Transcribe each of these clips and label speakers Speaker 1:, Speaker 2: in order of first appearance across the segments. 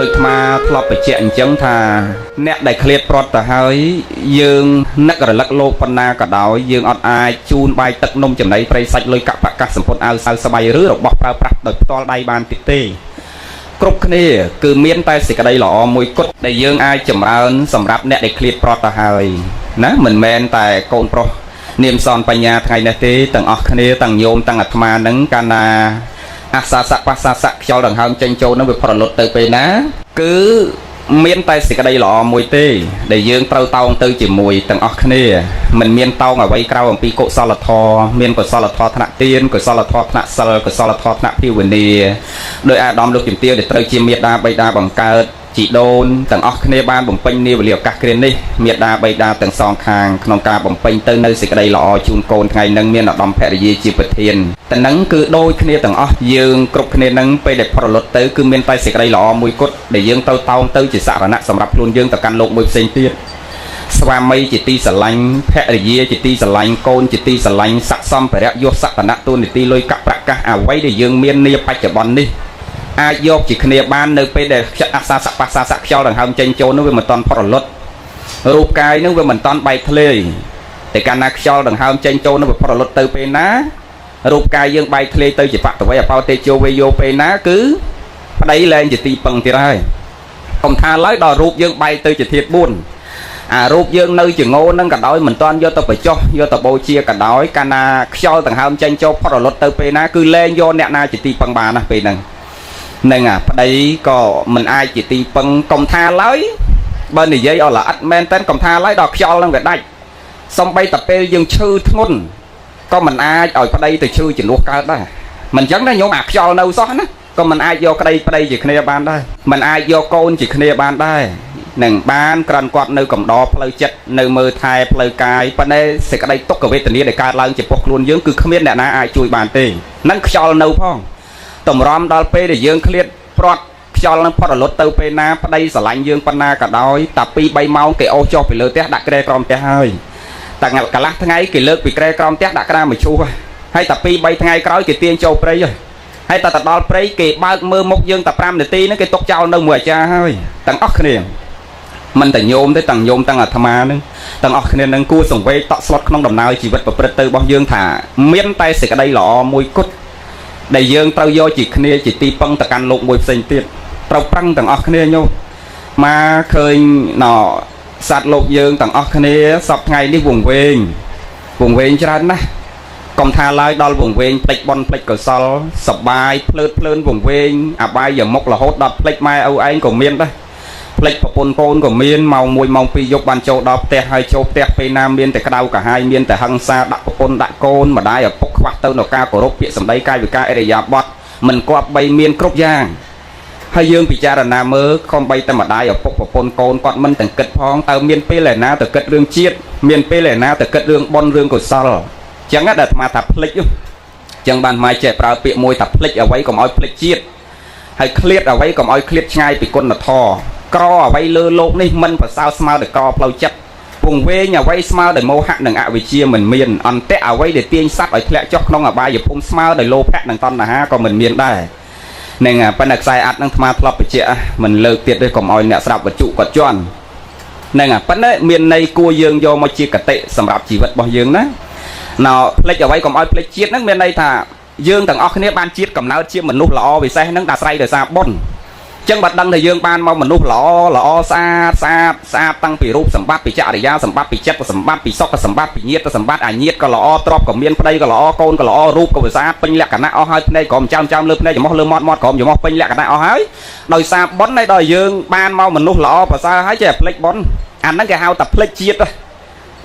Speaker 1: ដូចថ្មធ្លាប់បញ្ជាក់អញ្ចឹងថាអ្នកដែលឃ្លាតប្រត់ទៅហើយយើងនឹករលឹកលោកប៉ុណ្ណាក៏ដោយយើងអត់អាចជូនបាយទឹកនំចំណីប្រៃសាច់លុយកបកាសសម្ពុតអាវសៅស្បៃឬរបស់ប្រើប្រាស់ដោយផ្ទាល់ដៃបានទៀតទេគ្រប់គ្នាគឺមានតែសេចក្តីល្អមួយគត់ដែលយើងអាចចម្រើនសម្រាប់អ្នកដែលឃ្លាតប្រត់ទៅហើយណាមិនមែនតែកូនប្រុសនាមសនបញ្ញាថ្ងៃនេះទេទាំងអស់គ្នាទាំងញោមទាំងអាត្មានឹងកាលណាអាសាសៈបាសាសៈខ្យល់ដង្ហើមចេញចូលនឹងវាប្រលត់ទៅពេលណាគឺមានតែសេចក្តីល្អមួយទេដែលយើងត្រូវតោងទៅជាមួយទាំងអស់គ្នាមិនមានតោងអ្វីក្រៅអំពីកុសលធម៌មានកុសលធម៌ថ្នាក់ទានកុសលធម៌ថ្នាក់សិលកុសលធម៌ថ្នាក់ភាវនាដោយអាដាមលោកជំទាវដែលត្រូវជាមេដាបៃតាបង្កើតជីដូនទាំងអស់គ្នាបានបំពេញនាវេលាឱកាសគ្រានេះមេដាបៃតាទាំងសងខាងក្នុងការបំពេញទៅនៅសេចក្តីល្អជូនកូនថ្ងៃនឹងមានឧត្តមភរិយាជាប្រធានតែនឹងគឺដូចគ្នាទាំងអស់យើងគ្រប់គ្នានឹងពេលដែលប្រលត់ទៅគឺមានតែសេចក្តីល្អមួយគត់ដែលយើងទៅតោងទៅជាសារណៈសម្រាប់ខ្លួនយើងទៅកាន់លោកមួយផ្សេងទៀតស្វាមីជាទីស្រឡាញ់ភរិយាជាទីស្រឡាញ់កូនជាទីស្រឡាញ់ស័ក្តិសមបរិយសក្តិណៈទូនីតិលុយកប្រកាសអ្វីដែលយើងមាននាបច្ចុប្បន្ននេះអាចយកជាគ្នាបាននៅពេលដែលអាសាសៈបាសាសៈខ្យល់ដង្ហើមចេញចូលនោះវាមិនតាន់ប្រលត់រូបកាយនោះវាមិនតាន់បែកធ្លាយតែកាលណាខ្យល់ដង្ហើមចេញចូលនោះវាប្រលត់ទៅពេលណារូបកាយយើងបែកធ្លាយទៅជាបតវ័យអបោតេជោវេយោពេលណាគឺប្តីលែងជាទីពឹងទៀតហើយកុំថាឡើយដល់រូបយើងបែកទៅជាធាតុ4អារូបយើងនៅជាងោនឹងក៏ដោយមិនតាន់យកទៅបញ្ចុះយកទៅបូជាក៏ដោយកាលណាខ្យល់ដង្ហើមចេញចូលប្រលត់ទៅពេលណាគឺលែងយកអ្នកណាជាទីពឹងបានណាពេលហ្នឹងនឹងអាប្តីក៏មិនអាចជាទីពឹងកុំថាឡើយបើនិយាយអត់ល្អិតមែនតើកុំថាឡើយដល់ខ្យល់នឹងវាដាច់សំបីតែពេលយើងឈឺធ្ងន់ក៏មិនអាចឲ្យប្តីទៅឈឺជំនួសកើតដែរមិនអញ្ចឹងណាញោមអាខ្យល់នៅសោះណាក៏មិនអាចយកក្តីប្តីជាគ្នាបានដែរមិនអាចយកកូនជាគ្នាបានដែរនឹងបានក្រាន់គាត់នៅកំដរផ្លូវចិត្តនៅមើលថែផ្លូវកាយប៉ុន្តែសេចក្តីទុក្ខវេទនាដែលកើតឡើងចំពោះខ្លួនយើងគឺគ្មានអ្នកណាអាចជួយបានទេនឹងខ្យល់នៅផងតម្រាំដល់ពេលដែលយើងឃ្លាតព្រាត់ខ្យល់នឹងផុតរលត់ទៅពេលណាប្តីស្រឡាញ់យើងប៉ុណ្ណាក៏ដោយតែ2-3ម៉ោងគេអូសចុះពីលើផ្ទះដាក់ក្រែក្រោមផ្ទះហើយតែកន្លះថ្ងៃគេលើកពីក្រែក្រោមផ្ទះដាក់ក្រាមមឈូសហើយតែ2-3ថ្ងៃក្រោយគេទាញចូលព្រៃហើយតែដល់ព្រៃគេបើកមើលមុខយើងតែ5នាទីហ្នឹងគេຕົកចោលនៅមួយអាចារ្យហើយទាំងអស់គ្នាមិនតែញោមទេទាំងញោមទាំងអាត្មាហ្នឹងទាំងអស់គ្នានឹងគួរសង្វេគតក់ស្លុតក្នុងដំណើរជីវិតប្រព្រឹត្តទៅរបស់យើងថាមានតែសេចក្តីល្អមួយគត់ដែលយើងត្រូវយកជាគ្នាជាទីពឹងទៅកាន់លោកមួយផ្សេងទៀតត្រូវប្រឹងទាំងអស់គ្នាញោមមកឃើញណសត្វលោកយើងទាំងអស់គ្នាសពថ្ងៃនេះវង្វេងច្រើនណាស់កុំថាឡើយដល់វង្វេងផ្លេចបនផ្លេចកុសលសបាយភ្លើតភ្លើនវង្វេងអបាយយ៉ាងមុខរហូតដល់ផ្លេចម៉ែឪឯងក៏មានដែរផ្លេចប្រពន្ធកូនក៏មានម៉ោង1ម៉ោង2យប់បានចូលដល់ផ្ទះហើយចូលផ្ទះពេលណាមានតែក្តៅកាហាយមានតែហិង្សាដាក់ប្រពន្ធដាក់កូនម្ដាយឪពុកខ្វះទៅនៅការគោរពពាក្យសម្ដីកាយវិការអរិយាបថមិនគប្បីមានគ្រប់យ៉ាងហើយយើងពិចារណាមើលខំបីតែម្ដាយឪពុកប្រពន្ធកូនគាត់មិនទាំងគិតផងតើមានពេលឯណាទៅគិតរឿងជាតិមានពេលឯណាទៅគិតរឿងបុណ្យរឿងកុសលអញ្ចឹងដែលអាត្មាថាភ្លេចអញ្ចឹងបានមកចេះប្រើពាក្យមួយថាភ្លេចអ្វីកុំឲ្យភ្លេចជាតិហើយឃ្លាតអ្វីកុំឲ្យឃ្លាតឆ្ងាយពីគុណធម៌ក្រអ្វីលើលោកនេះមិនប្រសើរស្មើដល់ក្រផ្លូវចិត្តពងវែងអ្វីស្មើដោយមោហៈនិងអវិជ្ជាមិនមានអន្តៈអ្វីដែលទាញសត្វឲ្យធ្លាក់ចុះក្នុងអបាយភូមិស្មើដោយលោភៈនិងតណ្ហាក៏មិនមានដែរនឹងប៉ុន្តែខ្សែអត្ថនឹងអាត្មាធ្លាប់បញ្ជាក់មិនលើកទៀតទេកុំឲ្យអ្នកស្ដាប់វត្ថុគាត់ជន់នឹងប៉ុន្តែមានន័យគួរយើងយកមកជាកតិសម្រាប់ជីវិតរបស់យើងណាណោផ្លេចអ្វីកុំឲ្យផ្លេចជាតិហ្នឹងមានន័យថាយើងទាំងអស់គ្នាបានជាតិកំណើតជាមនុស្សល្អពិសេសហ្នឹងដាក់ស្រ័យដោយសារបុណ្យចឹងបើដឹងថាយើងបានមកមនុស្សល្អស្អាតតាំងពីរូបសម្បត្តិពីចរិយាសម្បត្តិពីចិត្តសម្បត្តិពីសុខសម្បត្តិពីញាតិសម្បត្តិអាញាតិក៏ល្អទ្រព្យក៏មានប្តីក៏ល្អកូនក៏ល្អរូបក៏វិសាពេញលក្ខណៈអស់ហើយភ្នែកក៏ចាំលើភ្នែកច្រមុះលើមាត់ក៏ច្រមុះពេញលក្ខណៈអស់ហើយដោយសារបុណ្យឲ្យដល់យើងបានមកមនុស្សល្អប្រសើរហើយចេះផ្លេចបុណ្យអាហ្នឹងគេហៅថាផ្លេចជាតិ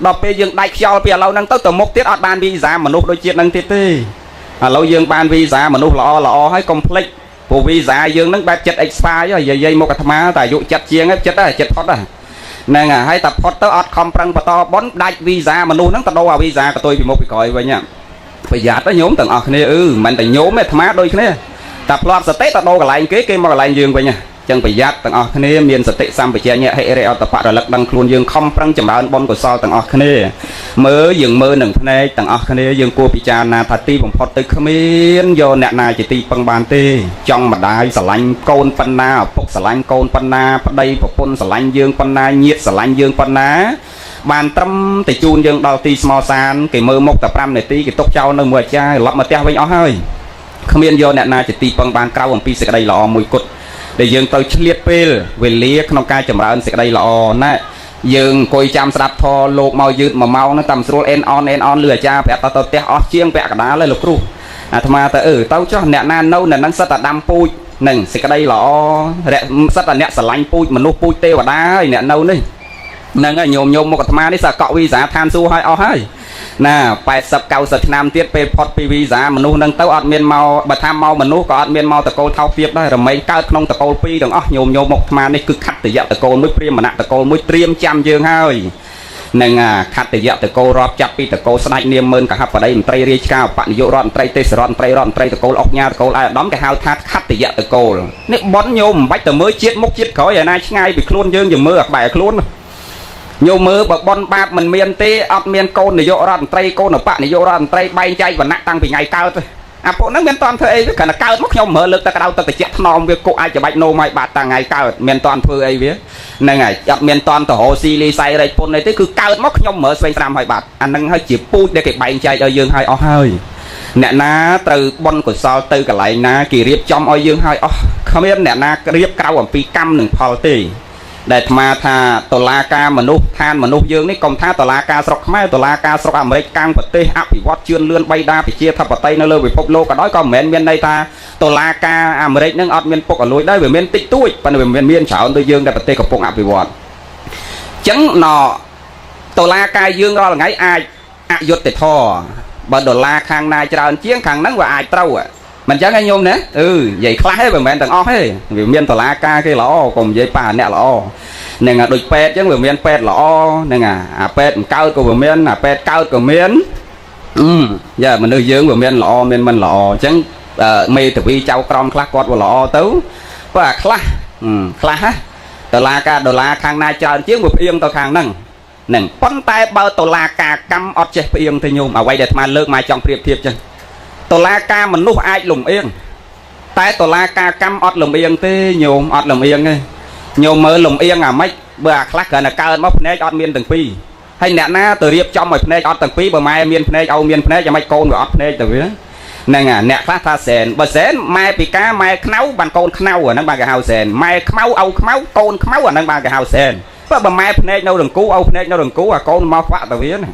Speaker 1: ដល់ពេលយើងដាច់ខ្យល់ពីឥឡូវហ្នឹងទៅមុខទៀតអត់បានវីសាមនុស្សដូចជាតិហ្នឹងទៀតទេឥឡូវយើងបានវីសាមនុស្សល្អហើយកុំភ្លេចព្រោះវីសាយើងនឹងបែបចិត្ត expire យាយមកអាត្មាតែអាយុចិត្តជាងចិត្តផុតហ្នឹងហើយតែផុតទៅអត់ខំប្រឹងបន្តបន់ដាច់វីសាមនុស្សហ្នឹងទៅដូរអាវីសាកតុយពីមុខពីក្រោយវិញប្រយ័ត្នទៅញោមទាំងអស់គ្នាមិនតែញោមទេអាត្មាដូចគ្នាតែផ្លាត់សតិទៅដូរកន្លែងគេមកកន្លែងយើងវិញ ចឹងប្រយ័ត្នទាំងអស់គ្នាមានសតិសម្បជញ្ញៈហិរិយអត្តបៈរលឹកដឹងខ្លួនយើងខំប្រឹងចម្រើនបុណ្យកុសលទាំងអស់គ្នាមើលយើងមើលនឹងភ្នែកទាំងអស់គ្នាយើងគួរពិចារណាថាទីបំផុតទៅគ្មានយកអ្នកណាជាទីពឹងបានទេចង់ម្ដាយស្រឡាញ់កូនប៉ុណ្ណាឪពុកស្រឡាញ់កូនប៉ុណ្ណាប្តីប្រពន្ធស្រឡាញ់យើងប៉ុណ្ណាញាតិស្រឡាញ់យើងប៉ុណ្ណាបានត្រឹមតែជូនយើងដល់ទីស្មោសានគេមើលមុខតែ5នាទីគេទុកចោលនៅមួយអាចារ្យត្រឡប់មកផ្ទះវិញអស់ហើយគ្មានយកអ្នកណាជាទីពឹងបានក្រៅអំពីសេចក្តីល្អមួយគត់ដែលយើងទៅឆ្លៀតពេលវេលាក្នុងការចម្រើនសេចក្តីល្អណាយើងអង្គុយចាំស្ដាប់ធម៌លោកមកយឺត1ម៉ោងហ្នឹងតាមស្រួលអេនអនលឺអាចារ្យប្រាប់ទៅផ្ទះអស់ជាងពាក់កណ្ដាលហើយលោកគ្រូអាត្មាទៅទៅចុះអ្នកណានៅនៅនឹងសិតតែដាំពូជនឹងសេចក្តីល្អសិតតែអ្នកស្រឡាញ់ពូជមនុស្សពូជទេវតាហើយអ្នកនៅនេះហ្នឹងហើយញោមមកអាត្មានេះសាកក់វីសាឋានសួគ៌ឲ្យអស់ហើយណា80 90ឆ្នាំទៀតពេលផុតពីវីសាមនុស្សនឹងទៅអត់មានមកបើថាមកមនុស្សក៏អត់មានមកតកូលថោកទៀតដែររមែងកើតក្នុងតកូល2ទាំងអស់ញោមមកអាត្មានេះគឺខត្តយៈតកូលមួយព្រាហ្មណ៍តកូលមួយត្រៀមចាំយើងហើយនឹងខត្តយៈតកូលរាប់ចាប់ពីតកូលស្ដេចនាមម៉ឺនកហបតីមន្ត្រីរាជការបនិយោរដ្ឋមន្ត្រីទេសរដ្ឋមន្ត្រីតកូលអុកញ៉ាតកូលអាយឧត្តមគេហៅថាខត្តយៈតកូលនេះប៉ុនញោមមិនបាច់ទៅមើលជាតិមុខជាតិក្រោយឯណាឆ្ងាយពីខ្លួនយើងមើលអាក្បែរខ្លួនញោមមើលបើប៉ុនបាបមិនមានទេអត់មានកូននាយករដ្ឋមន្ត្រីកូនបកនាយករដ្ឋមន្ត្រីបែងចែកវណ្ណៈតាំងពីថ្ងៃកើតអាពួកហ្នឹងមានតន់ធ្វើអីវាគ្រាន់តែកើតមកខ្ញុំមើលលើកតែក្តៅទឹកត្រជាក់ថ្នមវាគុកអាចច្បាច់នោមឲ្យបាត់តាំងថ្ងៃកើតមានតន់ធ្វើអីវាហ្នឹងហើយអត់មានតន់ទៅរកស៊ីលីសៃរែកពុនអីទេគឺកើតមកខ្ញុំមើលស្វែងស្រាំឲ្យបាត់អាហ្នឹងហើយជាពូជដែលគេបែងចែកឲ្យយើងឲ្យអស់ហើយអ្នកណាត្រូវបុណ្យកុសលទៅកន្លែងណាគេរៀបចំឲ្យយើងឲ្យអស់គ្មានអ្នកណារៀបក្រៅអំពីកម្មនិងផលទេដែលអាត្មាថាតុលាការមនុស្សឋានមនុស្សយើងនេះកុំថាតុលាការស្រុកខ្មែរតុលាការស្រុកអាមេរិកកាំងប្រទេសអភិវឌ្ឍជឿនលឿនបីដាប្រជាធិបតេយ្យនៅលើពិភពលោកក៏ដោយក៏មិនមែនមានន័យថាតុលាការអាមេរិកនឹងអត់មានពុកអលួយដែរវាមានតិចតួចប៉ុន្តែវាមានច្រើនដូចយើងតែប្រទេសកំពុងអភិវឌ្ឍអញ្ចឹងតុលាការយើងរាល់ថ្ងៃអាចអយុត្តិធម៌បើដុល្លារខាងណាច្រើនជាងខាងហ្នឹងវាអាចត្រូវមិនចឹងឯងញោមណានិយាយខ្លះទេមិនមែនទាំងអស់ទេវាមានតឡាការគេល្អកុំនិយាយប៉ាអ្នកល្អនឹងដូចពេទ្យចឹងវាមានពេទ្យល្អនឹងអាពេទ្យកើតក៏វាមានអាពេទ្យកើតក៏មានយ៉ាមនុស្សយើងវាមានល្អមានមិនល្អអញ្ចឹងមេធាវីចៅក្រមខ្លះគាត់វាល្អទៅបើអាខ្លះណាតឡាការដុល្លារខាងណាច្រើនជាងវាផ្អៀងទៅខាងហ្នឹងនឹងប៉ុន្តែបើតឡាការកម្មអត់ចេះផ្អៀងទេញោមអ្វីដែលអាត្មាលើកមកចង់ប្រៀបធៀបចឹងតុលាការមនុស្សអាចលំអៀងតែតុលាការកម្មអត់លំអៀងទេញោមអត់លំអៀងទេញោមមើលលំអៀងអាម៉េចបើអាខ្លះគ្រាន់តែកើតមកភ្នែកអត់មានទាំងពីរហើយអ្នកណាទៅរៀបចំឲ្យភ្នែកអត់ទាំងពីរបើម៉ែមានភ្នែកឪមានភ្នែកយ៉ាងម៉េចកូនវាអត់ភ្នែកទៅវាហ្នឹងអ្នកខ្លះថាសែនបើសែនម៉ែពិការម៉ែខ្នៅបានកូនខ្នៅអាហ្នឹងបានគេហៅសែនម៉ែខ្មៅឪខ្មៅកូនខ្មៅអាហ្នឹងបានគេហៅសែនបើម៉ែភ្នែកនៅរង្គូឪភ្នែកនៅរង្គូអាកូនមកខ្វាក់ទៅវាណា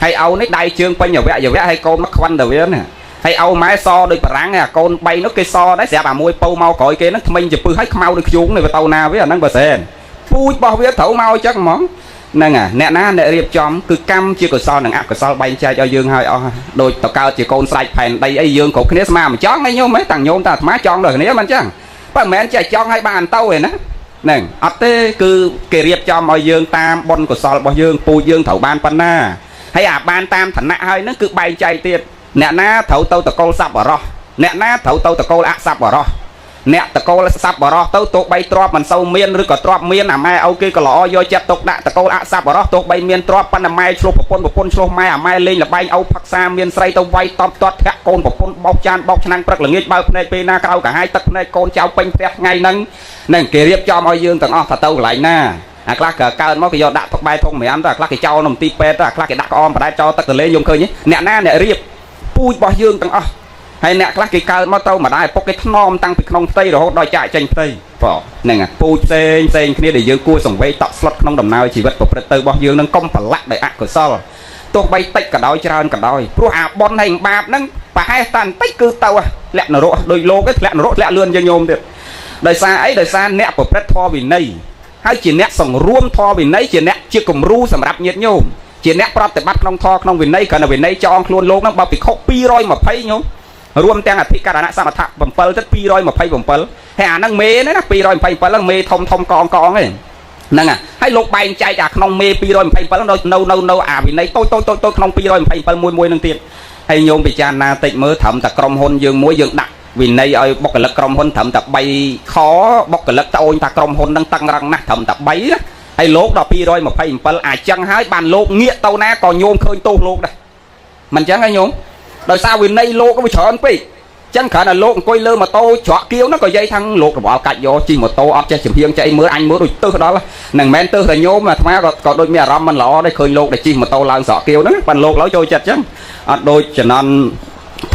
Speaker 1: ហើយឪនេះដៃជើងពេញយវៈហើយកូនមកខ្វិនទៅវាណាហើយឪម៉ែសដូចបារាំងអាកូន3នោះគេសដែរស្រាប់អាមួយពៅមកក្រោយគេហ្នឹងថ្មិញចំពឹសហើយខ្មៅដូចខ្យូងនេះវាទៅណាវាអាហ្នឹងបើសែនពូជរបស់វាត្រូវមកចឹងហ្មងហ្នឹងអ្នកណាអ្នករៀបចំគឺកម្មជាកុសលនិងអកុសលបែងចែកឲ្យយើងឲ្យអស់ដូចតកើតជាកូនស្រេចផែនដីអីយើងគ្រប់គ្នាស្មើមិនចង់ឯញោមតាំងញោមតាអាត្មាចង់ដូចគ្នាមិនចឹងបើមិនមែនចេះចង់ឲ្យបានទៅឯណាហ្នឹងអត់ទេគឺគេរៀបចំឲ្យយើងតាមបុណ្យកុសលរបស់យើងពូជយើងត្រូវបានប៉ុណ្ណាហើយអាបានតាមឋានៈហើយហ្នឹងគឺបែងចែកទៀតអ្នកណាត្រូវទៅតកូលស័ព្ទបរោះអ្នកណាត្រូវទៅតកូលអស័ព្ទបរោះអ្នកតកូលស័ព្ទបរោះទៅទោះបីទ្របមិនសូវមានឬក៏ទ្របមានអាម៉ែឪគេក៏ល្អយកចិត្តទុកដាក់តកូលអស័ព្ទបរោះទោះបីមានទ្របប៉ុន្តែម៉ែឆ្លោះប្រពន្ធឆ្លោះម៉ែអាម៉ែលេងលបែងឪផឹកសាមានស្រីទៅវាយតបទាត់ធាក់កូនប្រពន្ធបោកចានបោកឆ្នាំងព្រឹកល្ងាចបើកភ្នែកពេលណាក្រៅកាហាយទឹកភ្នែកកូនចៅពេញផ្ទះថ្ងៃហ្នឹងគេរៀបចំឲ្យយើងទាំងអស់ថាទៅកន្លែងណាអាខ្លះក៏កើតមកគេយកដាក់ទុកបែធំម្រាមទៅអាខ្លះគេចោលនៅមន្ទីរពេទ្យទៅអាខ្លះគេដាក់ក្អមបដែតចោលទឹកទលេខ្ញុំឃើញអ្នកណាអ្នករៀបពូជរបស់យើងទាំងអស់ហើយអ្នកខ្លះគេកើតមកទៅម្ដាយឪពុកគេថ្នមតាំងពីក្នុងផ្ទៃរហូតដល់ចាក់ចេញផ្ទៃបងហ្នឹងពូជផ្សេងគ្នាដែលយើងគួរសង្វេគតក់ស្លុតក្នុងដំណើរជីវិតប្រព្រឹត្តទៅរបស់យើងនឹងកុំប្រឡាក់ដោយអកុសលទោះបីតិចក៏ដោយច្រើនក៏ដោយព្រោះអាបុណ្យហើយបាបហ្នឹងប្រហែលតែបន្តិចគឺទៅលាក់នរកដោយលោកឯងធ្លាក់នរកធ្លាក់លឿនយើងញោមទៀតដោយសារអីដោយសារអ្នកប្រព្រឹត្តធម៌វិន័យហើយជាអ្នកសង្រួមធម៌វិន័យជាអ្នកជាគំរូសម្រាប់ញាតិញោមជាអ្នកប្រតិបត្តិក្នុងធម៌ក្នុងវិន័យគ្រាន់តែវិន័យចងខ្លួនលោកហ្នឹងបើពិខុ220ញោមរួមទាំងអធិការណៈសមថៈ7ទឹក227ហើយអាហ្នឹងមេណា227ហ្នឹងមេធំកងឯងហ្នឹងហើយលោកបែងចែកអាក្នុងមេ227ហ្នឹងនៅអាវិន័យតូចក្នុង227មួយហ្នឹងទៀតហើយញោមពិចារណាតិចមើលត្រឹមតែក្រុមហ៊ុនយើងមួយយើងដាក់ vì này ơi bọc cái lật crom hôn thầm tập bay khó bọc cái lật tao ta crom hôn đang tăng răng nát thầm tập bay á hay lốp đỏ pi rồi mà phải ai chăng hái bàn lốp nghĩa tàu na còn nhôm khơi tô lốp đây mình chẳng hay nhôm đời sao vì này lốp có bị chọn pi chẳng khả là lốp coi lơ mà tô chọn kêu nó có dây thăng lốp rồi bỏ cạnh vô chỉ một tô ấp cho chìm hiên chạy mưa anh mưa đôi tư đó là nàng men tư là nhôm mà thằng má còn đôi mẹ ram mình lọ đây khơi lốp để chỉ một tô lao sọ kêu đó bàn lốp lỡ trôi chặt chứ đôi cho nên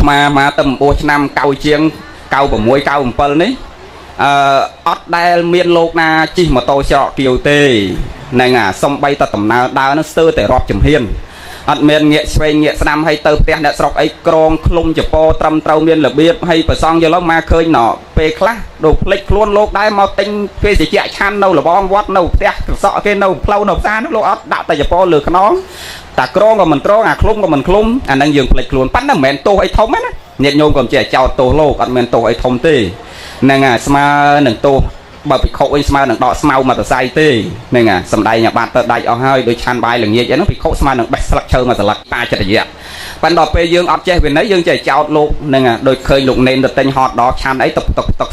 Speaker 1: mà tầm 4 năm cao chiêng cao của môi cao một phần đấy ớt đai miên lột na chỉ mà tôi sợ kiều tê này à xong bay ta tầm nào đau nó sơ để rọp chấm hiền ớt miên nghệ xoay nghệ năm hay tơ tè đã sọc ấy krong khung chụp po trầm trâu miên là biết hay phải xong giờ nó mà khơi nọ pe class đồ lịch luôn lột đai màu tinh phê gì chạy chan đâu là bom vót đâu tè sọ cái đâu plau đâu ra nó lột ớt đạo tại chụp po lừa nó ta krong của mình krong à khung của mình khung anh đang dừng lịch luôn bắt nó mền tô hay thống á nhiệt nhôm còn trẻ chào tô lô còn mền tô hay thống tê nè à sma nâng tô bởi vì khâu ấy sma nâng đọ smau mà tờ sai tê nè à sầm đây nhà bạn tờ đây ở hơi đôi chan bài là nhiều vậy nó bị khâu sma nâng bạch sặc chơi mà sặc ta chật gì ạ ban đọ pe dương ấp chơi về nấy dương trẻ chào lô nè à đôi khơi lục nền được tên hot đó chan ấy tục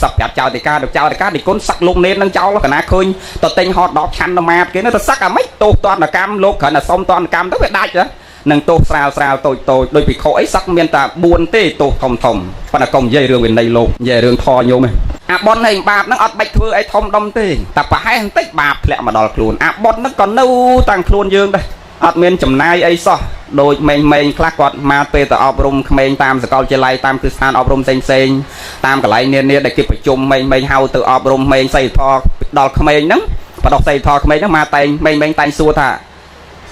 Speaker 1: sập chặt chào thì ca được chào thì ca thì cuốn sặc lục nền nâng chào nó cả ná khơi tờ tên hot đó chan nó mát cái nó tờ sặc à mấy tô toàn là cam lô khởi là xong toàn cam đó phải đai chứ nâng tô sao tôi đôi bị khổ ấy sắc miên ta buồn tê tô thòng và là công dây rương bên đây lô dây rương thò nhôm này bon hình bạp nó ọt bạch thưa ấy thông đông tê ta phải hay tích bạp lẹ mà đòi luôn bon nó còn nâu tăng luôn dương đây ọt miên chấm nai ấy so đôi mình khác quạt mà tê ta ọp rum mình tam sẽ coi chơi lai tam cứ san ọp rum xanh tam cả lại nên để kịp phải chung mình hao từ ọp rum mình xây thò đòi mình nắng và đọc xây thò mình nó mà tay mình tay xua thà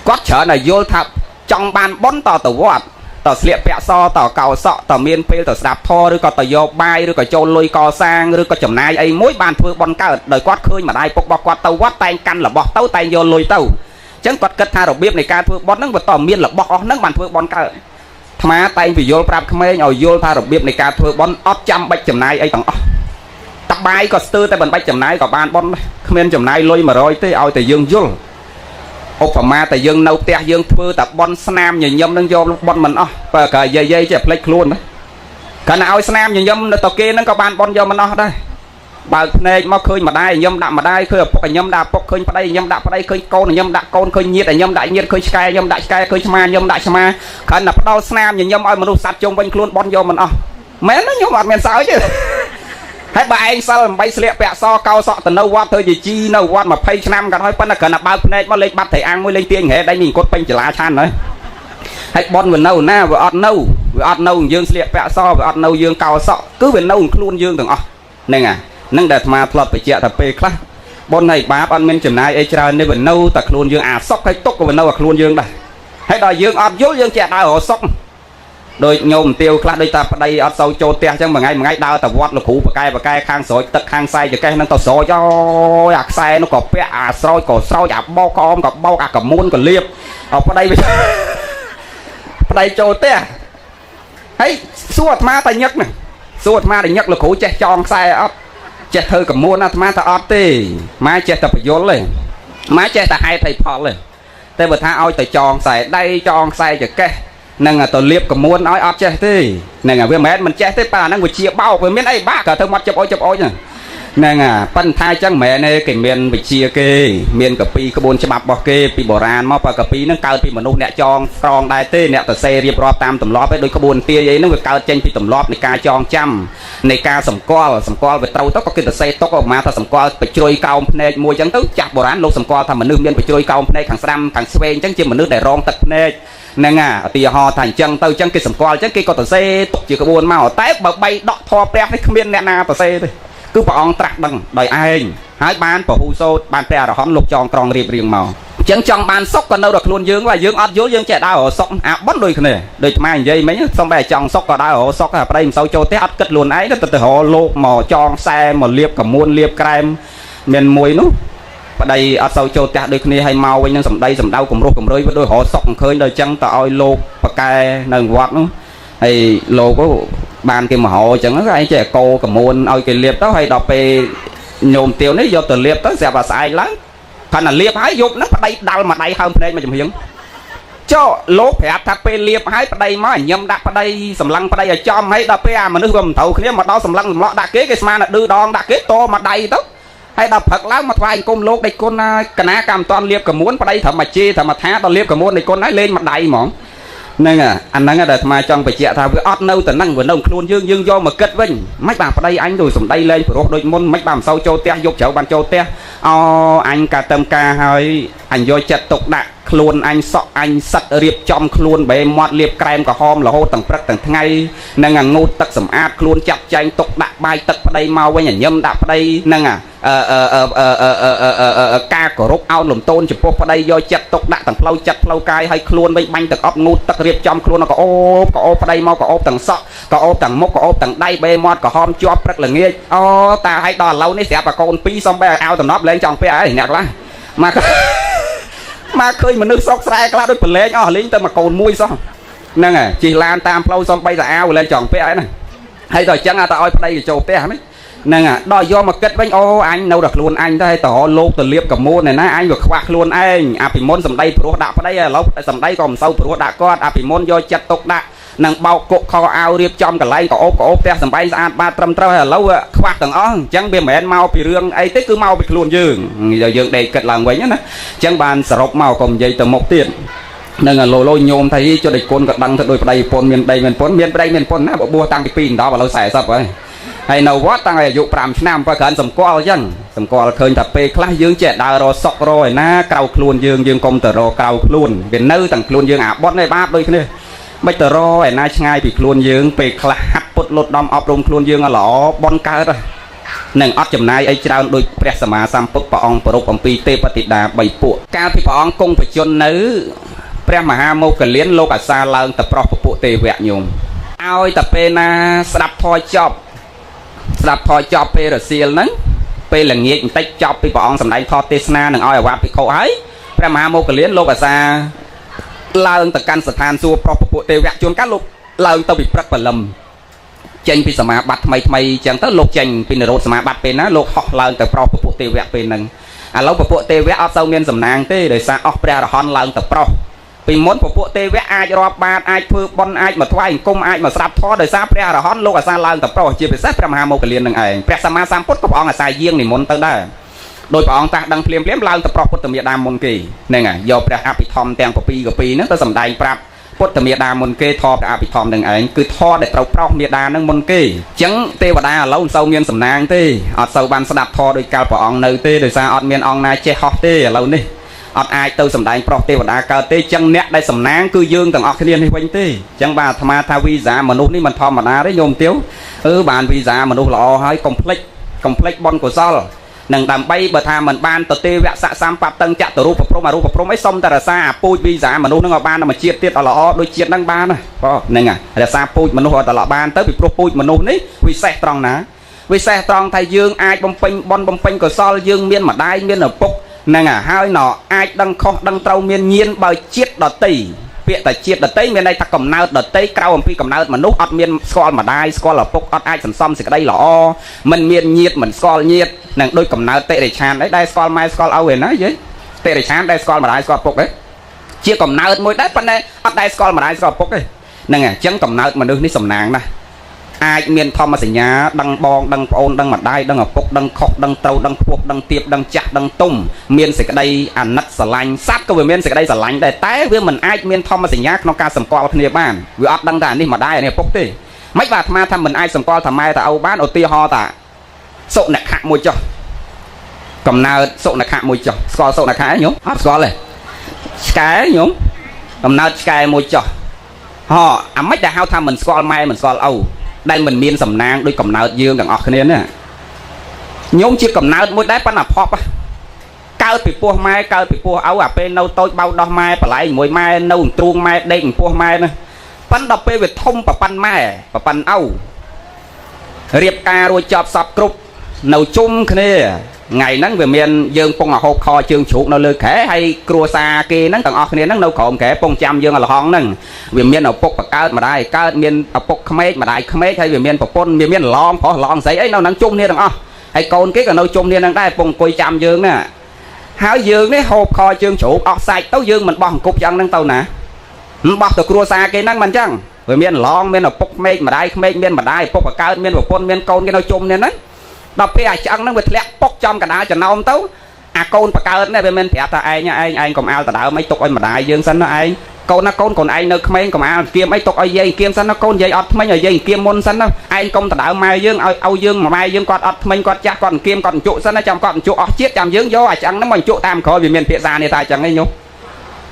Speaker 1: quát trở này vô thập trong ban bón tờ tờ vót tờ sẹo pẹ so tờ cầu sọ tờ miên phê tờ sạp thò rồi có tờ vô bay rồi có châu lôi co sang rồi có chấm nai ấy mỗi bàn phơi bón cao đời quát khơi mà đây bọc quát tàu quát tay căn là bọc tàu tay vô lôi tàu chẳng quát cất tha đầu bếp này ca phơi bón nắng và tờ miên là bọc nắng bàn phơi bón cao thà tay vì vô prap khmei nhồi vô tha đầu bếp này ca phơi bón ót trăm bạch chấm nai ấy tầng tập bài có tư tay bàn bạch chấm nai có bàn bón khmei chấm nai lôi mà rồi tới ao tới dương vô ốc phẩm ma tại dương nâu tè dương thưa tập bon snam nhìn nhâm đang vô bon mình và cả dây chẹp lấy luôn đấy cả nào snam nhìn nhâm tàu kia nó có ban bon vô mình đây bà này mà khơi mà đây nhâm đạm mà đây khơi bọc nhâm đạp bọc khơi vào đây nhâm đạp vào đây khơi con nhâm đạp con khơi nhiệt nhâm đại nhiệt khơi sky nhâm đại khơi nhâm đại ma khơi là đau snam nhìn nhâm ơi mà nó sạt chung quanh luôn bon vô mình mến nó nhôm bạn miền sao chứให้บ่ายsaoใบเสลียแปะซอเกาซอแต่นวัดเธอจีจีนวัดมาเพย์ชนำกันให้ปั้นกันบ่าวเพย์มาเล็กบัดไถอังไม่เล็กเตียงเหได้ยิงกดเป็นจลาชันเลยให้บอลเหมือนเน่าหน้าว่าอัดเน่ายืงเสลียแปะซอว่าอัดเน่ายืงเกาซอcứเป็นเน่าคลุนยืงถึงนี่ไงนั่งเด็ดมาพลอดไปเจาะแต่เปย์คลาบอลให้บ้าอันเป็นจำนายเอชราในเป็นเน่าแต่คลุนยืงซอกให้ตกก็เป็นเน่าคลุนยืงได้ให้ดอยยืงอัดยุ่ยืงแจกได้หัวซอกโดยโยมเตียวคลาดโดยตาปได้อัดเสาโจเตียจังบางไงดาวแต่วัดลูกหูปากายข้างสอยตึกข้างไซจะแก่นั่งต่อสอยย่อยากไซnóก็เปะสอยก็สอยอยากเบาคอมกับเบากับม้วนก็เรียบเอาปได้ไปปได้โจเตียเฮ้ยสวดมาแต่ยักน่ะสวดมาแต่ยักลูกหูเจ๊จองไซอัดเจ๊เธอกับม้วนนะมาแต่อัดตีมาเจ๊แต่ประโยชน์เลยมาเจ๊แต่ให้ไทยพอเลยแต่เมื่อท้าเอาแต่จองไซได้จองไซจะแก่năng là tôi liệp cầm muốn nói ấp chết thế năng là với mẹ mình chết thế bà năng vừa chia bao với miếng ấy bác cả thơm mắt chụp ôi nè năng à phân thai chẳng mẹ này cái miền bị chia kê miền cà pi cái bồn chập bọc kê pi bò ran mà cà pi nó cao pi mà nô nẹt chong tròn đại tê nẹt tờ xe riệp rọp tam tầm lóp với đôi cái bồn tia ấy nó vừa cao trên pi tầm lóp này ca chong trăm này ca sầm co về trâu tóc có cái tờ xe tóc mà ta sầm co bị trôi cao này mùi chẳng tới chặt bò ran lô sầm co thằng mình nương miền bị trôi cao này thằng sam thằng sven chẳng chim mình nước để rong tật này nè à tì họ thành chân tao chân cái sầm co chân cái có tờ xe tục chỉ có buồn màu tép bờ bay đọ thò pẹp cái miền nè na tờ xe thôi cứ bỏ ông trạc đằng đòi ai hái ban bỏ hù xô ban pè rồi hóm lục tròn tròn riêng màu chân trong ban sốc còn đâu được luôn dương và dương ớt dối dương chạy đau ở sốc bắt đôi này đôi mai dây mấy xong bè trong sốc còn đau ở sốc ở đây sau cho té ớt cất luôn ấy nó từ họ lô mò tròn xe mà liệp cả muôn liệp kem miền muối nó và đây ở sau cho té đôi này hay màu với những sầm đây sầm đau cùng rơi với đôi họ sốc khơi đời chân tao oi lô và cay nâng quạt nó hay lô có bàn kia mà họ chẳng có ai trẻ cô cả môn oi cái liệp đó hay đọc về nhôm tiêu đấy do từ liệp tới sẽ và sai lắm thành là liệp hái dục nó đây đau mà đây hơn đây mà chùm hiếng cho lố phép tháp bê liệp hái bà đây mà nhâm đạp bà đây sầm lăng bà đây ở trong hay đạp bê à mà nước gồm thầu khi mà đó sầm lăng lọ đã kế cái mà là đưa đòn đã kế to mà đầy đó hay đạp phật lắm mà vài công lô đây con cái ná cam toàn liệp cả muốn bà đây thầm mà chê thầm mà thá toàn liệp cả muốn này con nói lên mà đầy mỏng nên à anh nói là mà trong phải chẹt thà với ót nâu từ năng vừa nông luôn dương do mà kết vinh mấy bà vào đây anh rồi sầm đây lên rồi đôi môn mấy bà sau châu te dục chậu bàn châu te anh cả tâm ca hơi anh vô chặt tục đạn luôn anh sọ anh sắt riệp trong luôn bề mọt liệp kem cả hôm là hô tầng prắc tầng ngay nên là ngu tật sầm át luôn chặt chanh tục đạn bài tật vào đây mau với nhà nhâm đạp vào đây nên à ca của rút ao lùm tôn chụp vào đây do chặt tục đạn tầng lâu chặt lâu cay hay luôn với banh tầng ốc ngu tật riệp trong luôn nó có ốp vào đây mau có ốp tầng sọ có ốp tầng mốc có ốp tầng đây bề mọt cả hôm cho prắc là nghe ta hay đò lâu này sẽ bà con pi xong bây ao tầng nóp lên trong phía ấy nhạc lá mà khơi mà nước sóc xe các đôi phần lên lính tôi mà còn mui xong nè à chỉ lan tam lâu xong bây giờ ao lên tròn phía ấy này hay rồi chẳng ta oi đây châu té đấy nè à đòi do mà kết với anh đâu được luôn anh đây tỏ lô từ liệp cầm môn này nè anh được khoác luôn anh bị môn sầm đây pro đạp ở đây lâu sầm đây còn sâu pro đạp con bị môn do chặt tục đạp nàng bao cột kho ao riệp trong cả lấy có ốp té sầm bay ra ba trăm trâu lâu khoác tầng chẳng biết mẹ mau bị rương ấy tích cứ mau bị luôn dương giờ dương đây kết làm vậy nhá chẳng bàn sập màu còn dây từ một tiền nên là lôi nhôm thấy cho địch côn gật đăng thật đôi đây pôn miền đây miền pôn nè bộ bua tăng bị pin đó và lâu xài sập rồi hay nào vót tăng này dụ pram nam và cần sầm co chăng sầm co khơi tập pe class dương trẻ đào rồi sọc rồi na cào luôn dương công tờ rồi cào luôn việt nơi tầng luôn dương bót này ba đôi kia bây giờ rồi na ngay bị luôn dương pe class hấp bút lột đom ấp rung luôn dương lỏ bon cá rồi nâng ót chấm này ấy trao đôi pre sama sam put pa ong pro pom pi te pati đà bảy bộ cao thì pa ong cung phải chôn nữ pre mà ha mô cần liên lô cả xa lợn tập pro bộ tê vẹn nhung ao tập pe na sập thoi chop pe rồi xiên nấng pe là nghiệt tách chop pe pa ong sầm đại thoi tê sna nâng ao vào pe khâu ấy pre mà ha mô cần liên lô cả xa lợn tập can than xua pro bộ tê vẹn chôn cá lục lợn tao bị prắc bẩn lầm chênh pi sama bát thay chẳng tới lục chênh pi nợ sama bát pe ná lục học lợn từ pro bộ tê vẹn pe nâng lâu bộ tê vẹn ở sau miền sầm nàng tê để xa óc pre hòn lợn từ pro pi muốn bộ tê vẹn ai rọp bát ai phơi bon ai mà thoai cung ai mà sạp thò để xa pre hòn lục ở xa lợn từ pro chỉ phải sát pre mà một cái liền nâng ấy pre sama sam put có ong ở xa giêng này muốn tới đây đôi ong ta đang phèm lợn từ pro put từ miền nam môn kỳ nè ngà do pre api thom teng pi nó tới sầm đai prapพุทธเมียดามนเกทอดอาภิธรรมดังไงคือทอดเด็ดเราเปล่าเมียดานั่งมนเกจังเทวดาเราเศร้าเมียนสำนางเตอดเศร้าบันสดับทอโดยการปองเนยเตโดยซาอดเมียนองนายเจฮอเตเรานี่อดไอเตอสำนางเปล่าเทวดาเกาเตจังเนี้ยได้สำนางคือยืงต่างออกเรียนให้วันเตจังบาธรรมทาวิจามนุษย์นี่มันทอมมาได้โยมเตี้ยวบานวิจามนุษย์หล่อให้คอมเพล็กบอลกุศลนังดำใบเบอร์ทาเหมือนบ้านตัวเตวะสะสามปับตั้งจัตุรูปพรมารูปพรมไอ้ส้มแต่ละซาปูวิจามนุษย์นั่งเอาบ้านมาเชียดเตี้ยตลอดโดยเชียดนั่งบ้านนะก็นั่งไงแต่ซาปูมนุษย์ตลอดบ้านเติมไปโปรปูมนุษย์นี่วิเศษตรองนะวิเศษตรองไทยยืงไอ้บอมปิงบอลบอมปิงก็ซอลยืงเมียนมาได้เมียนเอาปุกนั่งไงให้หน่อไอ้ดังคอดังเตาเมียนเงียนใบเชียดดอตีเปียแต่เชียดดอตีเมียนในตะกำเนาดอตีเกาอันพี่กำเนามนุษย์อัดเมียนสกอลมาได้สกอลเอาปุกอัดไอ้สันซ้อมสิกได้หล่อมันเมียนเงียดเหมือนสกอลเงียดนั่งโดยกำเนิดเตะได้ชานได้สกอลไม่สกอลเอาเห็นนะยี่เตะได้ชานได้สกอลมาได้สกอลปกเลยเชี่ยกำเนิดมวยได้ปันได้อัดได้สกอลมาได้สกอลปกเลยนั่งไงจังกำเนิดมันดูนี่สำนางนะไอ้เมียนทอมมาสัญญาดังบองดังโอนดังมาได้ดังปกดังขอกดังเตาดังพวกดังเตียบดังจักดังตุ่มเมียนสิกได้อันนัดสลายซัดก็เวียนเมียนสิกได้สลายได้แต่เวียนมันไอ้เมียนทอมมาสัญญาក្នុងការសម្គាល់គ្នាបានវាអត់ដឹងថានេះមកដែរនេះពុកទេមិនបាទអាត្មាថាមិនអាចសម្គាល់ថាម៉ែតាអូបានឧទាហរណ៍ថាសុនខៈមួយចុះកំណើតសុនខៈមួយចុះស្គាល់សុនខៈញោមអត់ស្គាល់ទេឆ្កែញោមកំណើតឆ្កែមួយចុះអាមិនដែលហៅថាមិនស្គាល់ម៉ែមិនស្គាល់ឪដែលមិនមានសំណាងដោយកំណើតយើងទាំងអស់គ្នាណាញោមជាកំណើតមួយដែរប៉ុន្តែផប់កើតពីពោះម៉ែកើតពីពោះឪអាពេលនៅតូចបៅដោះម៉ែបលែងមួយម៉ែនៅទ្រូងម៉ែដេកពោះម៉ែណាប៉ុន្តែដល់ពេលវាធំប្រប៉ាន់ម៉ែប្រប៉ាន់ឪរៀបការរួចចប់សពគ្រប់នៅជុំគ្នាថ្ងៃហ្នឹងវាមានយើងពងអាហូបខជើងជ្រូកនៅលើខែហើយគ្រួសារគេហ្នឹងទាំងអស់គ្នាហ្នឹងនៅក្រោមខែពងចាំយើងលហងហ្នឹងវាមានឪពុកបកើតម្ដាយកើតមានឪពុកក្មេកម្ដាយក្មេកហើយវាមានប្រពន្ធវាមានឡងប្រុសឡងស្រីអីនៅហ្នឹងជុំគ្នាទាំងអស់ហើយកូនគេក៏នៅជុំគ្នាហ្នឹងដែរពងអង្គុយចាំយើងណាហើយយើងនេះហូបខជើងជ្រូកអស់សាច់ទៅយើងមិនបោះអង្គប់យ៉ាងហ្នឹងទៅណា บอสตัวครัวซาเกนั่งมันจังเมียนลองเมียนปกเมฆมาได้เมฆเมียนมาได้ปกเกิดเมียนปนเมียนโกนกันเอาจมเนี่ยนั้นเราไปอาจังนั่งไปแทะปกจอมกันอาจะนอมเต้าโกนปกเกิดเนี่ยเป็นเมียนแผลตาไอ้เนี่ยไอ้ก็มาแต่ดาวไม่ตกไอ้มาได้ยืนสันนะไอ้โกนนะโกนคนไอ้เนื้อเมฆก็มาเกียมไอ้ตกไอ้ยัยเกียมสันนะโกนยัยอัดไม่ยัยเกียมมนสันนะไอ้กงแต่ดาวมายืนเอายืนมายืนกอดอัดไม่กอดจักกอดเกียมกอดจุสันนะจำกอดจุออกเจี๊ยบจำยืนโย่อาจังนั่งมันจุตามคอยเป็นเมียนเพียซาเนี่ยตายจังไอ้โย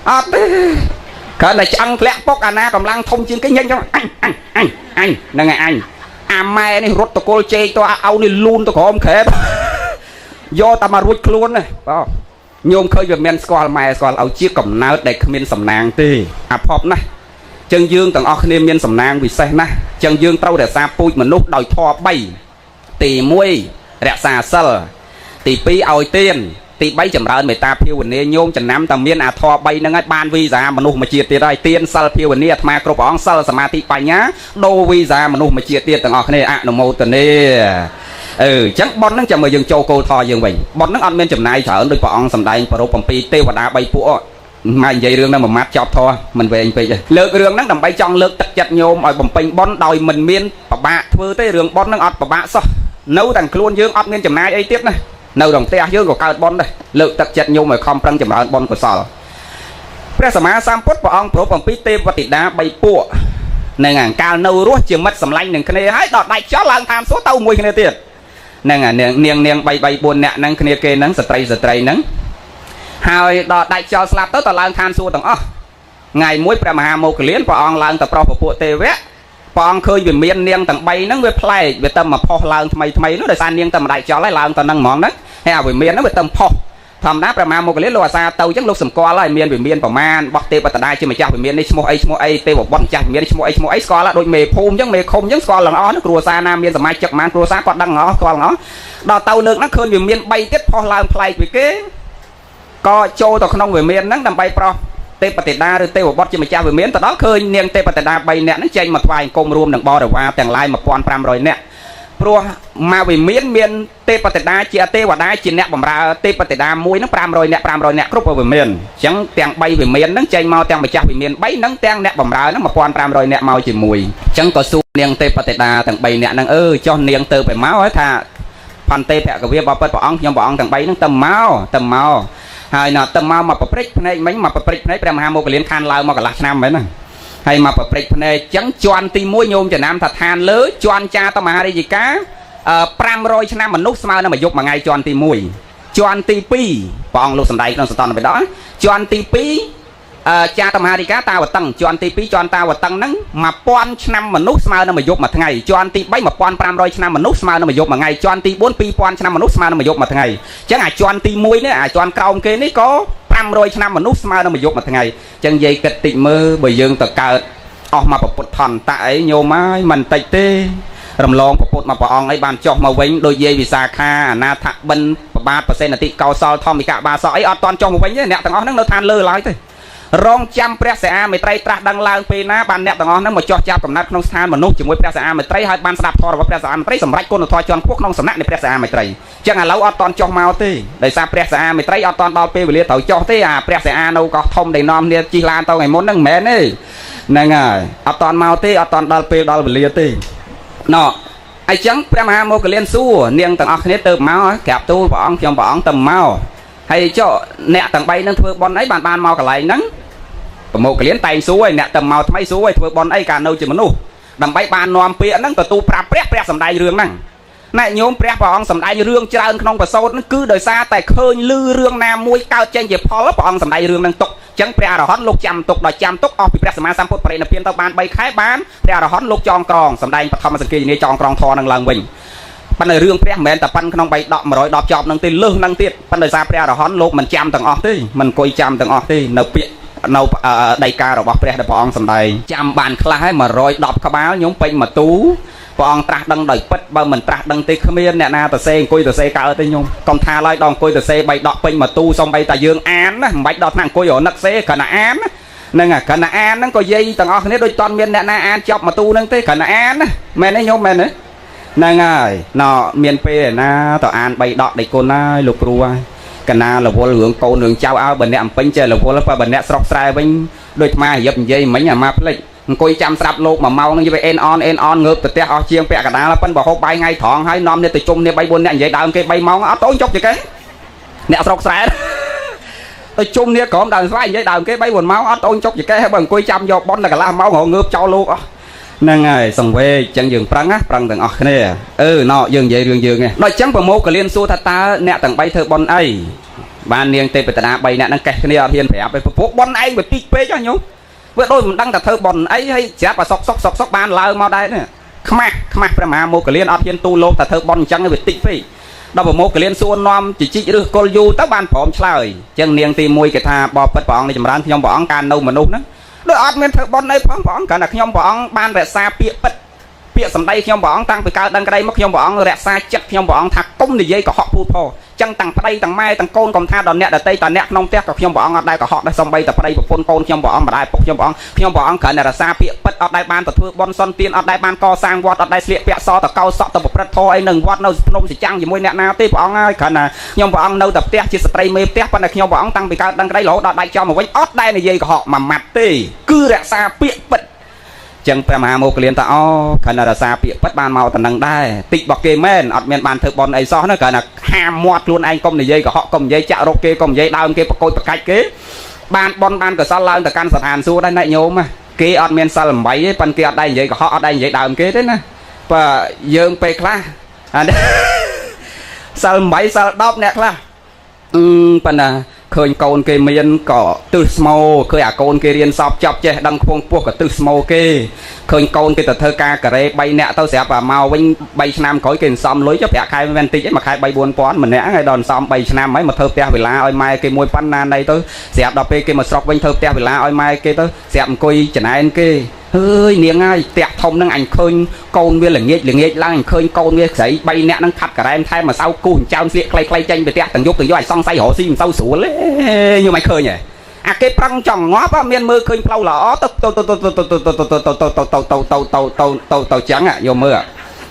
Speaker 1: อัดก็เลยจังแผลปกนากำลังทมจิงcái nhanh cho anhนั่นไงanhแม่นี่รถตะโกนเจตัวเอานี่ลูนตัวของเข็บโยตามารุดคล้วนเลยป่าวโยมเคยแบบเมียนสกอลแม่สกอลเอาเจี๊ยบกับน้าเด็กเมียนสำนางตีพอบนะจังยืงต่างออกเมียนสำนางวิเศษนะจังยืงเต้าแต่ซาปุยมนุษย์ดอยทอใบตีมวยแระซาเซลตีปีเอาเตียนตีใบจำเริญเมตตาเพียววันนี้โยมจะน้ำตะเมียนทอใบนั่งไอ้บ้านวีซ่ามนุษย์มาเชียร์ตีได้เตียนซัลเพียววันนี้มากรบอ่องซัลสมาธิปัญญาโดวีซ่ามนุษย์มาเชียร์ตีต่างออกนี่นโมตัวนี้จังบอลนั่งจะมายังโจโกทอยังไงบอลนั่งอันเมียนจำนายเฉยโดยปองสำได้ปรบปมปีเทวดาใบปัวมาใหญ่เรื่องนั้นมามัดจอบทอมันเวงไปเลิกเรื่องนั้นดำใบจังเลิกตัดจัดโยมเอาผมเป็นบอลดอยมันเมียนปะบะเพื่อเตะเรื่องบอลนั่งอัดปะบะซะนู้แต่งคล้วนยืงอัดเมียนจำนายไอ้เตี้ยนะនៅដងផ្ទះយើងក៏កើតបនដែរលើកទឹកចិត្តញោមឲ្យខំប្រឹងចម្រើនបនកុសលព្រះសម្មាសម្ពុទ្ធព្រះអង្គប្រពអំពីទេវតិតា3ពួកនឹងកាលនៅរស់ជាមិត្តសម្លាញ់នឹងគ្នាហើយដល់ដាច់ចោលឡើងតាមសួរទៅមួយគ្នាទៀតហ្នឹងនាង3 4នាក់ហ្នឹងគ្នាគេហ្នឹងស្ត្រីហ្នឹងហើយដល់ដាច់ចោលស្លាប់ទៅឡើងឋានសួគ៌ទាំងអស់ថ្ងៃមួយព្រះមហាមោគលានព្រះអង្គឡើងទៅប្រោសពពួកទេវៈព្រះអង្គឃើញវាមាននាងទាំង3ហ្នឹងវាប្លែកវាទៅមកផុសឡើងថ្មីនោះដោយសារនាងទៅម្ដាយចោលហើយឡើងទៅហ្នឹងហ្មងហ្នឹងហើយវាមានហ្នឹងវាទៅផុសធម្មតាព្រះមហាមោគលានលោកអាសាទៅអញ្ចឹងលោកសម្គាល់ហើយមានវាមានប្រមាណបោះទេវតាជាម្ចាស់វាមាននេះឈ្មោះអីទេវបុត្រចាស់វាមានឈ្មោះអីស្គាល់ដូចមេភូមិអញ្ចឹងមេឃុំអញ្ចឹងស្គាល់ទាំងអស់គ្រួសារណាមានសមាជិកប៉ុន្មានគ្រួសារគាត់ដឹងទាំងអស់ស្គាល់ទាំងអស់ដល់ទៅលើកហ្នឹងឃើញវាមាន3ទៀតផុសឡើងប្លែកពីគេក៏ចូលទៅក្នុងវាមានហ្នឹងដើម្បីប្រោសទេពតិតាឬទេវបុត្រជាម្ចាស់វិមានទៅដល់ឃើញនាងទេពតិតា3នាក់ហ្នឹងចេញមកថ្វាយអង្គមរួមនឹងបរិវារទាំងឡាយ 1500 នាក់ព្រោះមកវិមានទេពតិតាជាទេវតាជាអ្នកបម្រើទេពតិតាមួយហ្នឹង500 នាក់គ្រប់វិមានអញ្ចឹងទាំង3វិមានហ្នឹងចេញមកទាំងម្ចាស់វិមាន3ហ្នឹងទាំងអ្នកបម្រើហ្នឹង 1500 នាក់មកជាមួយអញ្ចឹងក៏សួរនាងទេពតិតាទាំង3នាក់ហ្នឹងចុះនាងទៅទៅមកថាផន្តិភគវាបបិទ្ធព្រះអង្គខ្ញុំព្រះអង្គទាំង3ហ្នឹងទៅមកហើយណាទៅមកប្រព្រឹត្តភ្នែកមិញមកប្រព្រឹត្តភ្នែកព្រះមហាមោគលានខានឡើងមកកន្លះឆ្នាំមែនណាហើយមកប្រព្រឹត្តភ្នែកអញ្ចឹងជាន់ទី1ញោមចំណាំថាឋានលើជាន់ចាតមហារាជិកា500 ឆ្នាំមនុស្សស្មើនឹងមួយយប់មួយថ្ងៃជាន់ទី1ជាន់ទី2ព្រះអង្គលោកសំដែងក្នុងសតនបិដកជាន់ទី2ចាតមហារាជិកាតាវតឹងជាន់ទី2ជាន់តាវតឹងហ្នឹង 1000 ឆ្នាំមនុស្សស្មើនឹងមួយយប់មួយថ្ងៃជាន់ទី3 1500 ឆ្នាំមនុស្សស្មើនឹងមួយយប់មួយថ្ងៃជាន់ទី4 2000 ឆ្នាំមនុស្សស្មើនឹងមួយយប់មួយថ្ងៃអញ្ចឹងអាជាន់ទី1នេះអាជាន់ក្រោមគេនេះក៏500 ឆ្នាំមនុស្សស្មើនឹងមួយយប់មួយថ្ងៃអញ្ចឹងនិយាយគិតតិចមើលបើយើងទៅកើតអស់មកប្រពុតថនតអីញោមហើយមិនតិចទេរំលងប្រពុតមកព្រះអង្គអីបានចុះមកវិញដោយយាយវិសាខាអនាថបិណ្ឌប្របាទប្រសេនតិកោសលធម្មិកបាសអីអត់តន់ចុះមកវិញទេអ្នកទាំងអស់ហ្នឹងនៅឋានលើឡើយទេរងចាំព្រះសិហាមេត្រីត្រាស់ដឹងឡើងពេលណាបានអ្នកទាំងអស់ហ្នឹងមកចោះចាប់កំណត់ក្នុងស្ថានមនុស្សជាមួយព្រះសិហាមេត្រីហើយបានស្ដាប់ធម៌របស់ព្រះសិហាមេត្រីសម្រាប់គុណធម៌ជាន់ខ្ពស់ក្នុងសំណាក់នៃព្រះសិហាមេត្រីអញ្ចឹងឥឡូវអត់តន់ចុះមកទេដោយសារព្រះសិហាមេត្រីអត់តន់ដល់ពេលវេលាត្រូវចុះទេអាព្រះសិហានៅកោះធំដែលនាំគ្នាជិះឡានទៅថ្ងៃមុនហ្នឹងមិនមែនទេហ្នឹងហើយអត់តន់មកទេអត់តន់ដល់ពេលដល់វេលាទេណ៎អញ្ចឹងព្រះមហាមោគលានសួរនាងទាំងអស់គ្នាទៅមកក្រាបទូលព្រះអង្គខ្ញុំព្រះអង្គទៅមកហើយចុះអ្នកទាំង3ហ្នឹងធ្វើបុណ្យអីបានមកកន្លែងហ្នឹងប្រមោគលានតែងសួរឲ្យអ្នកទៅមកថ្មីសួរឲ្យធ្វើបុណ្យអីកាលនៅជាមនុស្សដើម្បីបាននាំពាក្យហ្នឹងទទួលប្រាប់ព្រះសម្ដែងរឿងហ្នឹងណែញោមព្រះអង្គសម្ដែងរឿងច្រើនក្នុងប្រសូតហ្នឹងគឺដោយសារតែឃើញឮរឿងណាមួយកើតចេញជាផលព្រះអង្គសម្ដែងរឿងហ្នឹងទុកអញ្ចឹងព្រះអរហន្តលោកចាំទុកដល់ចាំទុកអស់ពីព្រះសម្មាសម្ពុទ្ធបរិនិព្វានទៅបាន3ខែបានព្រះអរហន្តលោកចងក្រងសម្ដែងបឋមសង្កេយនីចងក្រងធរហ្នឹងឡើងវិញប៉ុន្តែរឿងព្រះមិនមែនតែប៉ុនក្នុង3ដក110ចប់ហ្នឹងទេលើសហ្នឹងទៀតប៉ុន្តែដោយសារព្រះអរហន្តលោកមិនចាំទាំងអស់ទេមិនអង្គុយចាំទាំងអស់ទេនៅពាក្យនៅដីការបស់ព្រះដែលព្រះអង្គសម្ដែងចាំបានខ្លះហើយ110ក្បាលញោមពេញមកទូព្រះអង្គត្រាស់ដឹងដោយពិតបើមិនត្រាស់ដឹងទេគ្មានអ្នកណាទៅសេអង្គុយទៅសេកើតទេញោមកុំថាឡើយដល់អង្គុយទៅសេ3ដកពេញមកទូសំបីតែយើងអានណាមិនបាច់ដល់ថ្នាក់អង្គុយរនឹកសេគ្រាន់តែអានហ្នឹងគ្រាន់តែអានហ្នឹងក៏យាយទាំងអស់គ្នាដូចតន់មានអ្នកណាអានចប់មកទូហ្នឹងទេគ្រាន់តែអានណាមែនទេញោមមែនទេហ្នឹងហើយណ៎មានពេលណាទៅអាន3ដកដេកគុណហើយលោកគ្រូហើយកណារវល់រឿងកូនរឿងចៅឲ្យបើអ្នកអំពេញចេះរវល់បើអ្នកស្រុកស្រែវិញ đôi mà dập dây mấy nhà mà plek coi chăm sạp lột mà mau nó như vậy en on ngược từ té ở chiên pẹ cả đá là phân bảo hộp bay ngay thọn hay nom nên từ chung nên bay buồn nè vậy đào cái bay máu á tối chốc vậy cái nè sọc sải tôi chung nè còn đào xoay vậy đào cái bay buồn máu á tối chốc vậy cái bằng coi chăm vô bón là cả lá máu ngộ ngược cho luôn á nè ngày xong về chân giường prang á prang từng ọt nè nọ giường vậy giường nè nói chẳng bằng mô cả liên xu ta nè từng bay thơ bon ấy ban niên tê bệt đá bay nè đang kẹt nè hiền phảiไปพวกbon ấyไปปีเป้cho nhung bữa đôi mình đăng tập thơ bòn ấy hay chép và sọc ban lơ mau đây nè khmạc phải mà một cái liên ở thiên tu lô tập thơ bòn trắng về tịnh phi đâu một cái liên xuân nom chỉ được con du tới ban phỏng lời chân niềng tìm mùi cái thà bò bật bỏng này chấm ran nhom bỏng can đâu mà nút đó đôi ọt men thơ bòn ấy phỏng cả là nhom bỏng ban về xa bịa sầm đây nhom bỏng tăng về cao đăng cái đây mất nhom bỏng rẹt xa chất nhom bỏng thạc công thì dây có họ phu phò chân tầng đây tầng mai tầng côn còn tha đòn nẹt ở tây tầng nẹt nông tét có nhom bỏng ở đây có họ đây xong bay tập đây một côn nhom bỏng mà đây nhom bỏng cả này là xa bịa bật ở đây ban tập thưa bon son tiên ở đây ban co sang vót ở đây sẹo bẹt so tập cao sọ tập một đất thôi nâng vót nâu nôm chỉ trăng gì môi nẹt nào tê bỏng ai cả này nhom bỏng nâu tập tét chỉ spray mê tét ban này nhom bỏng tăng về cao đăng cái đây lỗ ở đây cho một vánh ót đây này dây có họ mà mặt tê cứ rẹt xa bịa bật chẳng phải mà một liền ta khả năng là xa bịa bắt ban màu tận năng đai tịt bọc kê men ọt men bàn thực bọn ấy so nó cả là ham mọt luôn anh công này dây của họ công dây chạo rô kê công dây đau kê bọc côi bọc cách kế ban bon ban của sao lao từ căn sạt hàn xua đây này nhôm mà kê ọt men sao làm bấy pan kia ở đây dây của họ ở đây dây đau kế thế nè và dương pe kla sao làm bấy sao đop nè kla pan à khơi côn kê miên cỏ từ small khơi côn kê riêng sọp chọc che đăng phong pua cả từ small kê khơi côn kê từ thơ ca cả đây bay nẹt tao sẽ và mau vinh bay nam cõi kê xóm lối chấp bẹ khai ven tí mà khai bay buôn pón mình nè ngày đòn xóm bay nam mấy mà thơ te về lá oi mai kê môi pan nan đây tới sẽ đọc kê mà sọc vinh thơ te về lá oi mai kê tới sẽ coi chả ai kê ơi niềng ai tẹt thông năng ảnh khơi côn viên là nghe lang ảnh khơi côn viên giấy bay nẹt năng thắt cả đây em thay mà sau cùn trao xịt clay tranh về tẹt từng dục từ ảnh xong say hổ xim sau sủa lé như mày khơi nhỉ cái prăng chồng ngóp á miên mưa khơi plau lỏ tàu trắng vô mưa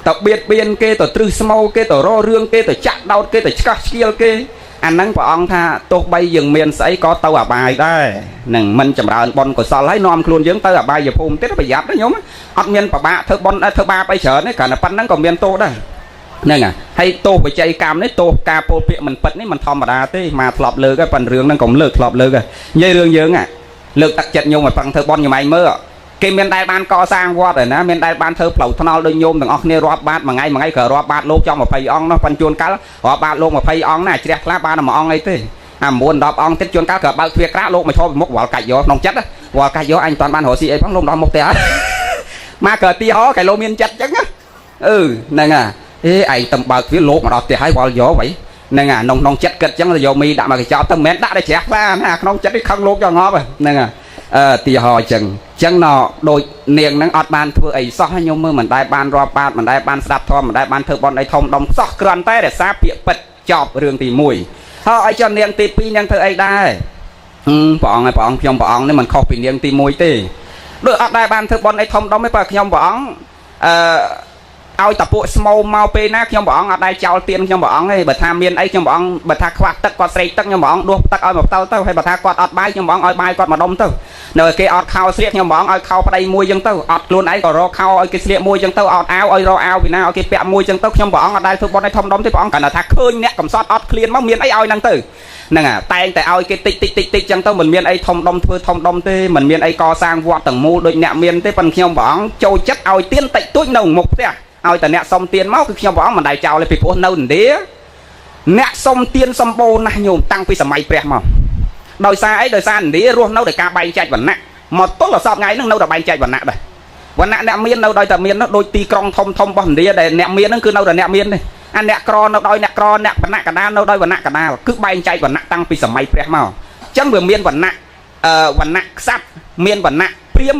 Speaker 1: tàu biệt biên kê tàu trư small kê tàu ro rương kê tàu chặt đau kê tàu chặt skill kê anh nắng của ông tha tốt bay dừng miền sấy có tàu à bài đây nằng mình chậm rãi bon của sao lấy nom luôn dưỡng tàu à bài giờ phun tết nó phải giặt đó nhóm ọt miền bà ba thơ bon thơ ba bay chở đấy cả là pan nắng còn miền tô đây nè hay tô phải chạy cam đấy tô ca po pịa mình bật đấy mình thò mà đá thế mà lọp lơ cái phần rương đang còn lược lọp lơ kìa dây rương dưỡng lược tắc chật nhung mà bằng thơ bon như mày mơ cái miền Đài ban co sang qua rồi nè miền Đài ban thơ plau thon đôi nhôm từng óc nê rọp bát mà ngay cờ rọp bát lốp cho một phay ong nó phân chuồn cá rọp bát lốp một phay ong này chỉ lá ba là mà ong ấy thế muốn đọp ong tích chuồn cá cờ bao việc cá lốp mà cho một quả cạch gió nòng chất á quả cạch gió anh toàn ban hồ sĩ ấy phóng lốp đó một té mà cờ ti hó cái lô miên chất chắc á nè anh tầm bạc phía lốp mà đọp thì hai quả gió vậy nè nòng chất cật chẳng là dầu mi đã mà cái cho tầm mét đã để chẹt ra nè nòng chất đi không lốp cho ngó rồi nè thì họ chẳng nọ đôi niềng nắng ọt ban thưa ấy so nhau mơ mình đại ban rọp ban mình đại ban sạp thom mình đại ban thưa bọn ấy thông đồng sóc gần tay để xa bịa bật chọc rương thì mùi họ ấy cho niềng tì pi niềng thưa ấy đây bọn trong bọn nên mình không bị niềng tì mùi tì được ọt đại ban thưa bọn ấy thông đồng mới phải trong bọn ao tập bộ small mau pe nát trong bọn ở đây chào tiền trong bọn ấy bật tham miên ấy trong bọn bật thạc khoát tất quạt sấy tất trong bọn đua tất oi một tao hay bật thạc quạt ọt bay trong bọn oi bay quạt mà đông tao nơi cái ọt khao sliệt trong bọn oi khao đây mui chân tao ọt luôn ấy còn ro khao oi cái sliệt mui chân tao ọt áo oi ro áo vì nào cái pẹ mui chân tao trong bọn ở đây thôi bọn ấy thông đóng thì bọn cả là thạc khơi nè cầm sót ọt clean máu miên ấy oi năng tử nè tay tại oi cái tích chân tao mình miên ấy thông đóng thế mình miên ấy co sang vọt tầng mu đôi nè miên thế phần trong bọn châu chất oi tiên tịnh túi nồng mục thế ao tại nẹt xong tiền máu khi bọn mình đại chào lên bị phố nâu đế nẹt xong tiền xong bô này nhôm tăng phi sầm mày bẹt mà đòi xa ấy đòi xa đế luôn nâu để ca bay chạy vẫn nặng một tốt là sọp ngay nó nâu để bay chạy vẫn nặng đây vẫn nặng nẹt miên nâu đòi tờ miên nó đôi ti cong thông bọn đế để nẹt miên nó cứ nâu để nẹt miên này anh nẹt cron nó đòi nẹt cron nẹt vẫn nặng cả đa nâu đòi vẫn nặng cả đa cứ bay chạy vẫn nặng tăng phi sầm mày bẹt mà chẳng vừa miên vẫn nặng sắp miên vẫn nặng priếm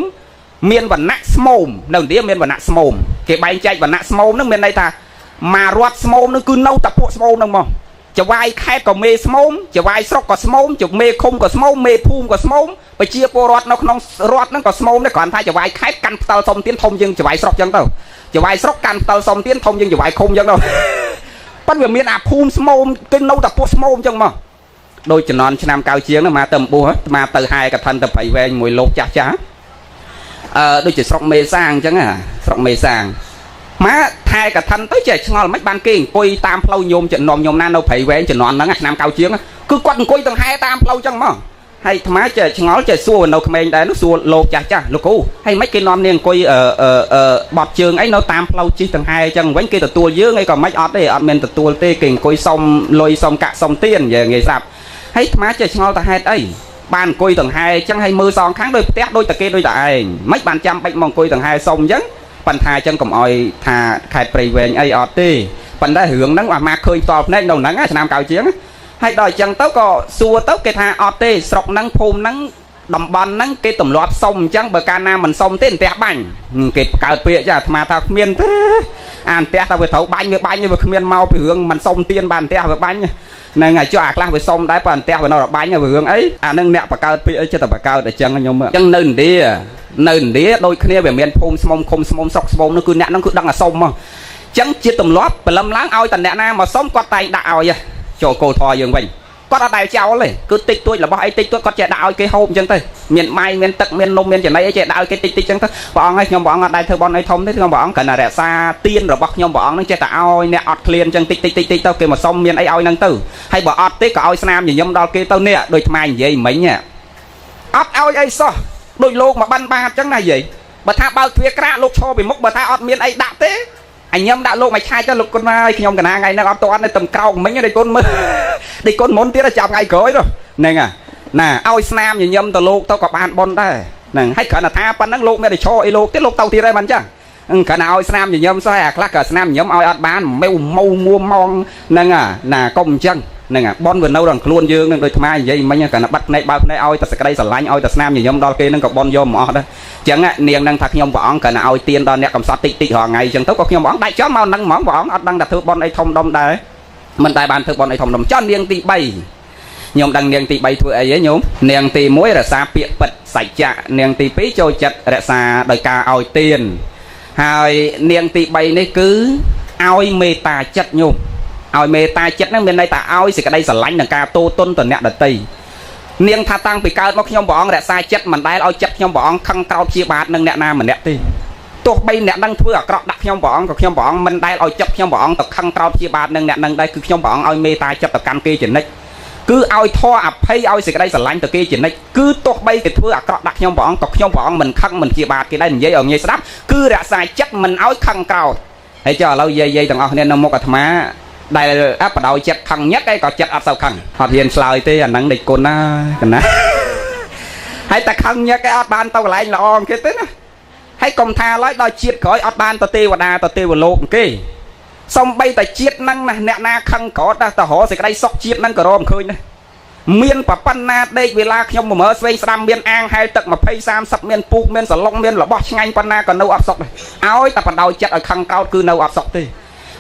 Speaker 1: miền vẫn nặng smom đầu tiên miền vẫn nặng smom cái bay chạy vẫn nặng smom nó miền đây ta mà rót smom nó cứ nâu tập bộ smom đâu mà chả vai khai có mê smom chả vai sọc có smom chả mê không có smom mê phum có smom bây chia po rót nó không rót nó có smom đấy còn thay chả vai khai căn tàu xong tiến thông nhưng chả vai sọc chân đâu chả vai sọc căn tàu xong tiến thông nhưng chả vai không chân đâu bắt vừa miền phum smom cái nâu tập bộ smom chân mà đôi chân non năm cao chiến nó mà tầm búa mà từ hai cả thân tập phải về mùi lột chả chả đôi chỉ sọc mê sang chẳng à sọc mê sang má hai cả thân tới chạy ngon mấy ban kia coi tam lâu nhôm trận nòm nhôm nan đâu phải về trận non nó năm cao chiến cứ quăng coi từng hai tam lâu chẳng mà hay má chạy ngó chạy xua đâu không đây nó xua lột chả chả lột cũ hay mấy cái non niên coi bọt trường ấy nó tam lâu chi từng hai chân quánh kia từ tua dưới ngay còn mấy ọt đây ọt men từ tua tê kình coi xong lôi xong cả xong tiền về nghề sạp hay má chạy ngó ta hai ấy bàn coi từng hai chân hay mưa son kháng đôi tét đôi ta kia đôi tại mấy bàn trăm bạch mong coi từng hai xong chứ bàn thai chân cầm oi thà khai prey về ấy ọt tê bàn đã hưởng nắng mà khơi to nên đầu nắng nam cao chiến hay đòi chân tớ có xua tớ cái thà ọt tê sọc nắng phun nắng đầm bòn nắng cái tầm loạt xong chẳng bờ cana mình xong tên tẹt bánh cái cào bịa chả mà ta miên thế ăn tẹt ta về thấu bánh như về miên mau về hướng mình xong tiên bàn tẹt về bánh này ngày cho ạc lang về xong đái bàn tẹt về nó là bánh về hướng ấy nâng nẹt bờ cào bịa cho tập cào để chân anh nhung chân nền đi đôi kia về miền phun không sọc nó cứ nẹt nó cứ đang là xong mà chẳng chia tầm loạt và lâm láng ao tận nẹt na mà xong quạt tay đạo vậy cho cô thò dương mình có đã đại cháu này cứ tích tôi là bao ấy tích tôi có trẻ đạo cái hôm chân tới miền mai miền tận miền nông miền trên này trẻ đạo cái tích chân tới bọn ấy nhóm bọn ở đây thưa bọn ấy thông thế không bọn cần là rẻ xa tiên rồi bọc nhóm bọn nó trẻ tạo nè ọt liền chân tích tao kêu mà xong miền ấy ao năng tử hay bỏ ọt tích có ao nam gì nhóm đó kia tao nè đôi mai gì mấy nhỉ ọt ao ấy sao đôi lô mà ban ba chân này gì bà tha bao thuê cả lô cho bị mốc bà tha ọt miền ấy đã thế anh nhâm đã lô mày chai cho lục con ơi khi nhom cả ngày nó ọt toàn này tầm cao mấy cái đây con mơ đi con muốn tiếc là chạm ngày cưới rồi này nè ao nam gì nhâm tao lô tao có bàn bon đây nè hay cả là tha pan năng lô mày để cho lô tiết lô tao thì đây mình chẳng cả nào nam gì nhâm sao à cả nam nhâm ao ọt bán mèo mau mua mong nè công chân nè bon vừa nâu rằng luôn dương nên đôi mai vậy mấy cả là bắt này bao này ao ta sẽ đây sờ lạnh ao ta nam gì nhâm đó kia nó có bon vô mỏ đó chẳng á niềng năng thật nhom võng cả nào tiền đó nè cầm sọt tị họ ngày chẳng tốt có nhom võng đại chó mau năng mỏng võng đang đặt thưa bon ấy thông đông đây mình tại bàn thưa bon ấy thông đông cho niềng tị bay nhom đang niềng tị bay thôi ấy nhom niềng tị muối là xa bịa bật sạch chạ niềng tị pí trôi chật là xa đời ca ao tiền hai niềng tị bay này cứ ao mê ta chất nhom ao mê ta chất nó bên đây ta ao thì cái đây sờ lạnh là ca tô tôn tuần nè đợt tì niềng tha tăng bị cao nó nhom võng là xa chất mình đây ao chất nhom võng khăng cao chia bát nâng nè nam mình nè tìตัวใบเนี่ยดังทั่วกรอกดักขยมบองกับขยมบองมันได้เอาจับขยมบองตะขังเตาชีบาหนึ่งเนี่ยนั่งได้คือขยมบองเอาเมตาจับตะกันเกจินนิคือเอาท่ออับให้เอาสิ่งใดสลายตะเกจินนิคือตัวใบติดทั่วกรอกดักขยมบองกับขยมบองมันขังมันชีบาที่ได้เยอะเอาเงี้ยสับคือระสายจับมันเอาขังเก่าให้เจ้าเราเย่ๆต่างออกเนี่ยนโมกัตมะได้อัปดาวจับขังยัดได้ก็จับอัดเสาขังหอดเย็นสลายเตี้ยนั่งเด็กคนน่ากันนะให้ตะขังยัดไอ้อัดบานเตาไหลละอองแค่เต้นะให้กรมทาร้อยดอยเชียดขอยอดบานตะเตวดาตะเตวโลกเก้ส่งไปแต่เชียดนั่งนะเนี่ยนาขังกอดแต่หอสิกได้ซอกเชียดนั่งก็รอมเคยนะเมียนปะปันนาเด็กเวลาขยมเหมือสเวสามเมียนอ่างให้ตึกมาเพย์3 10เมียนปูเมียนสลงเมียนหล่อบ่ไงปันนาก็นูอับซอกเลยเอาแต่ปันดาวจัดเอาขังเก่าคือนูอับซอกตี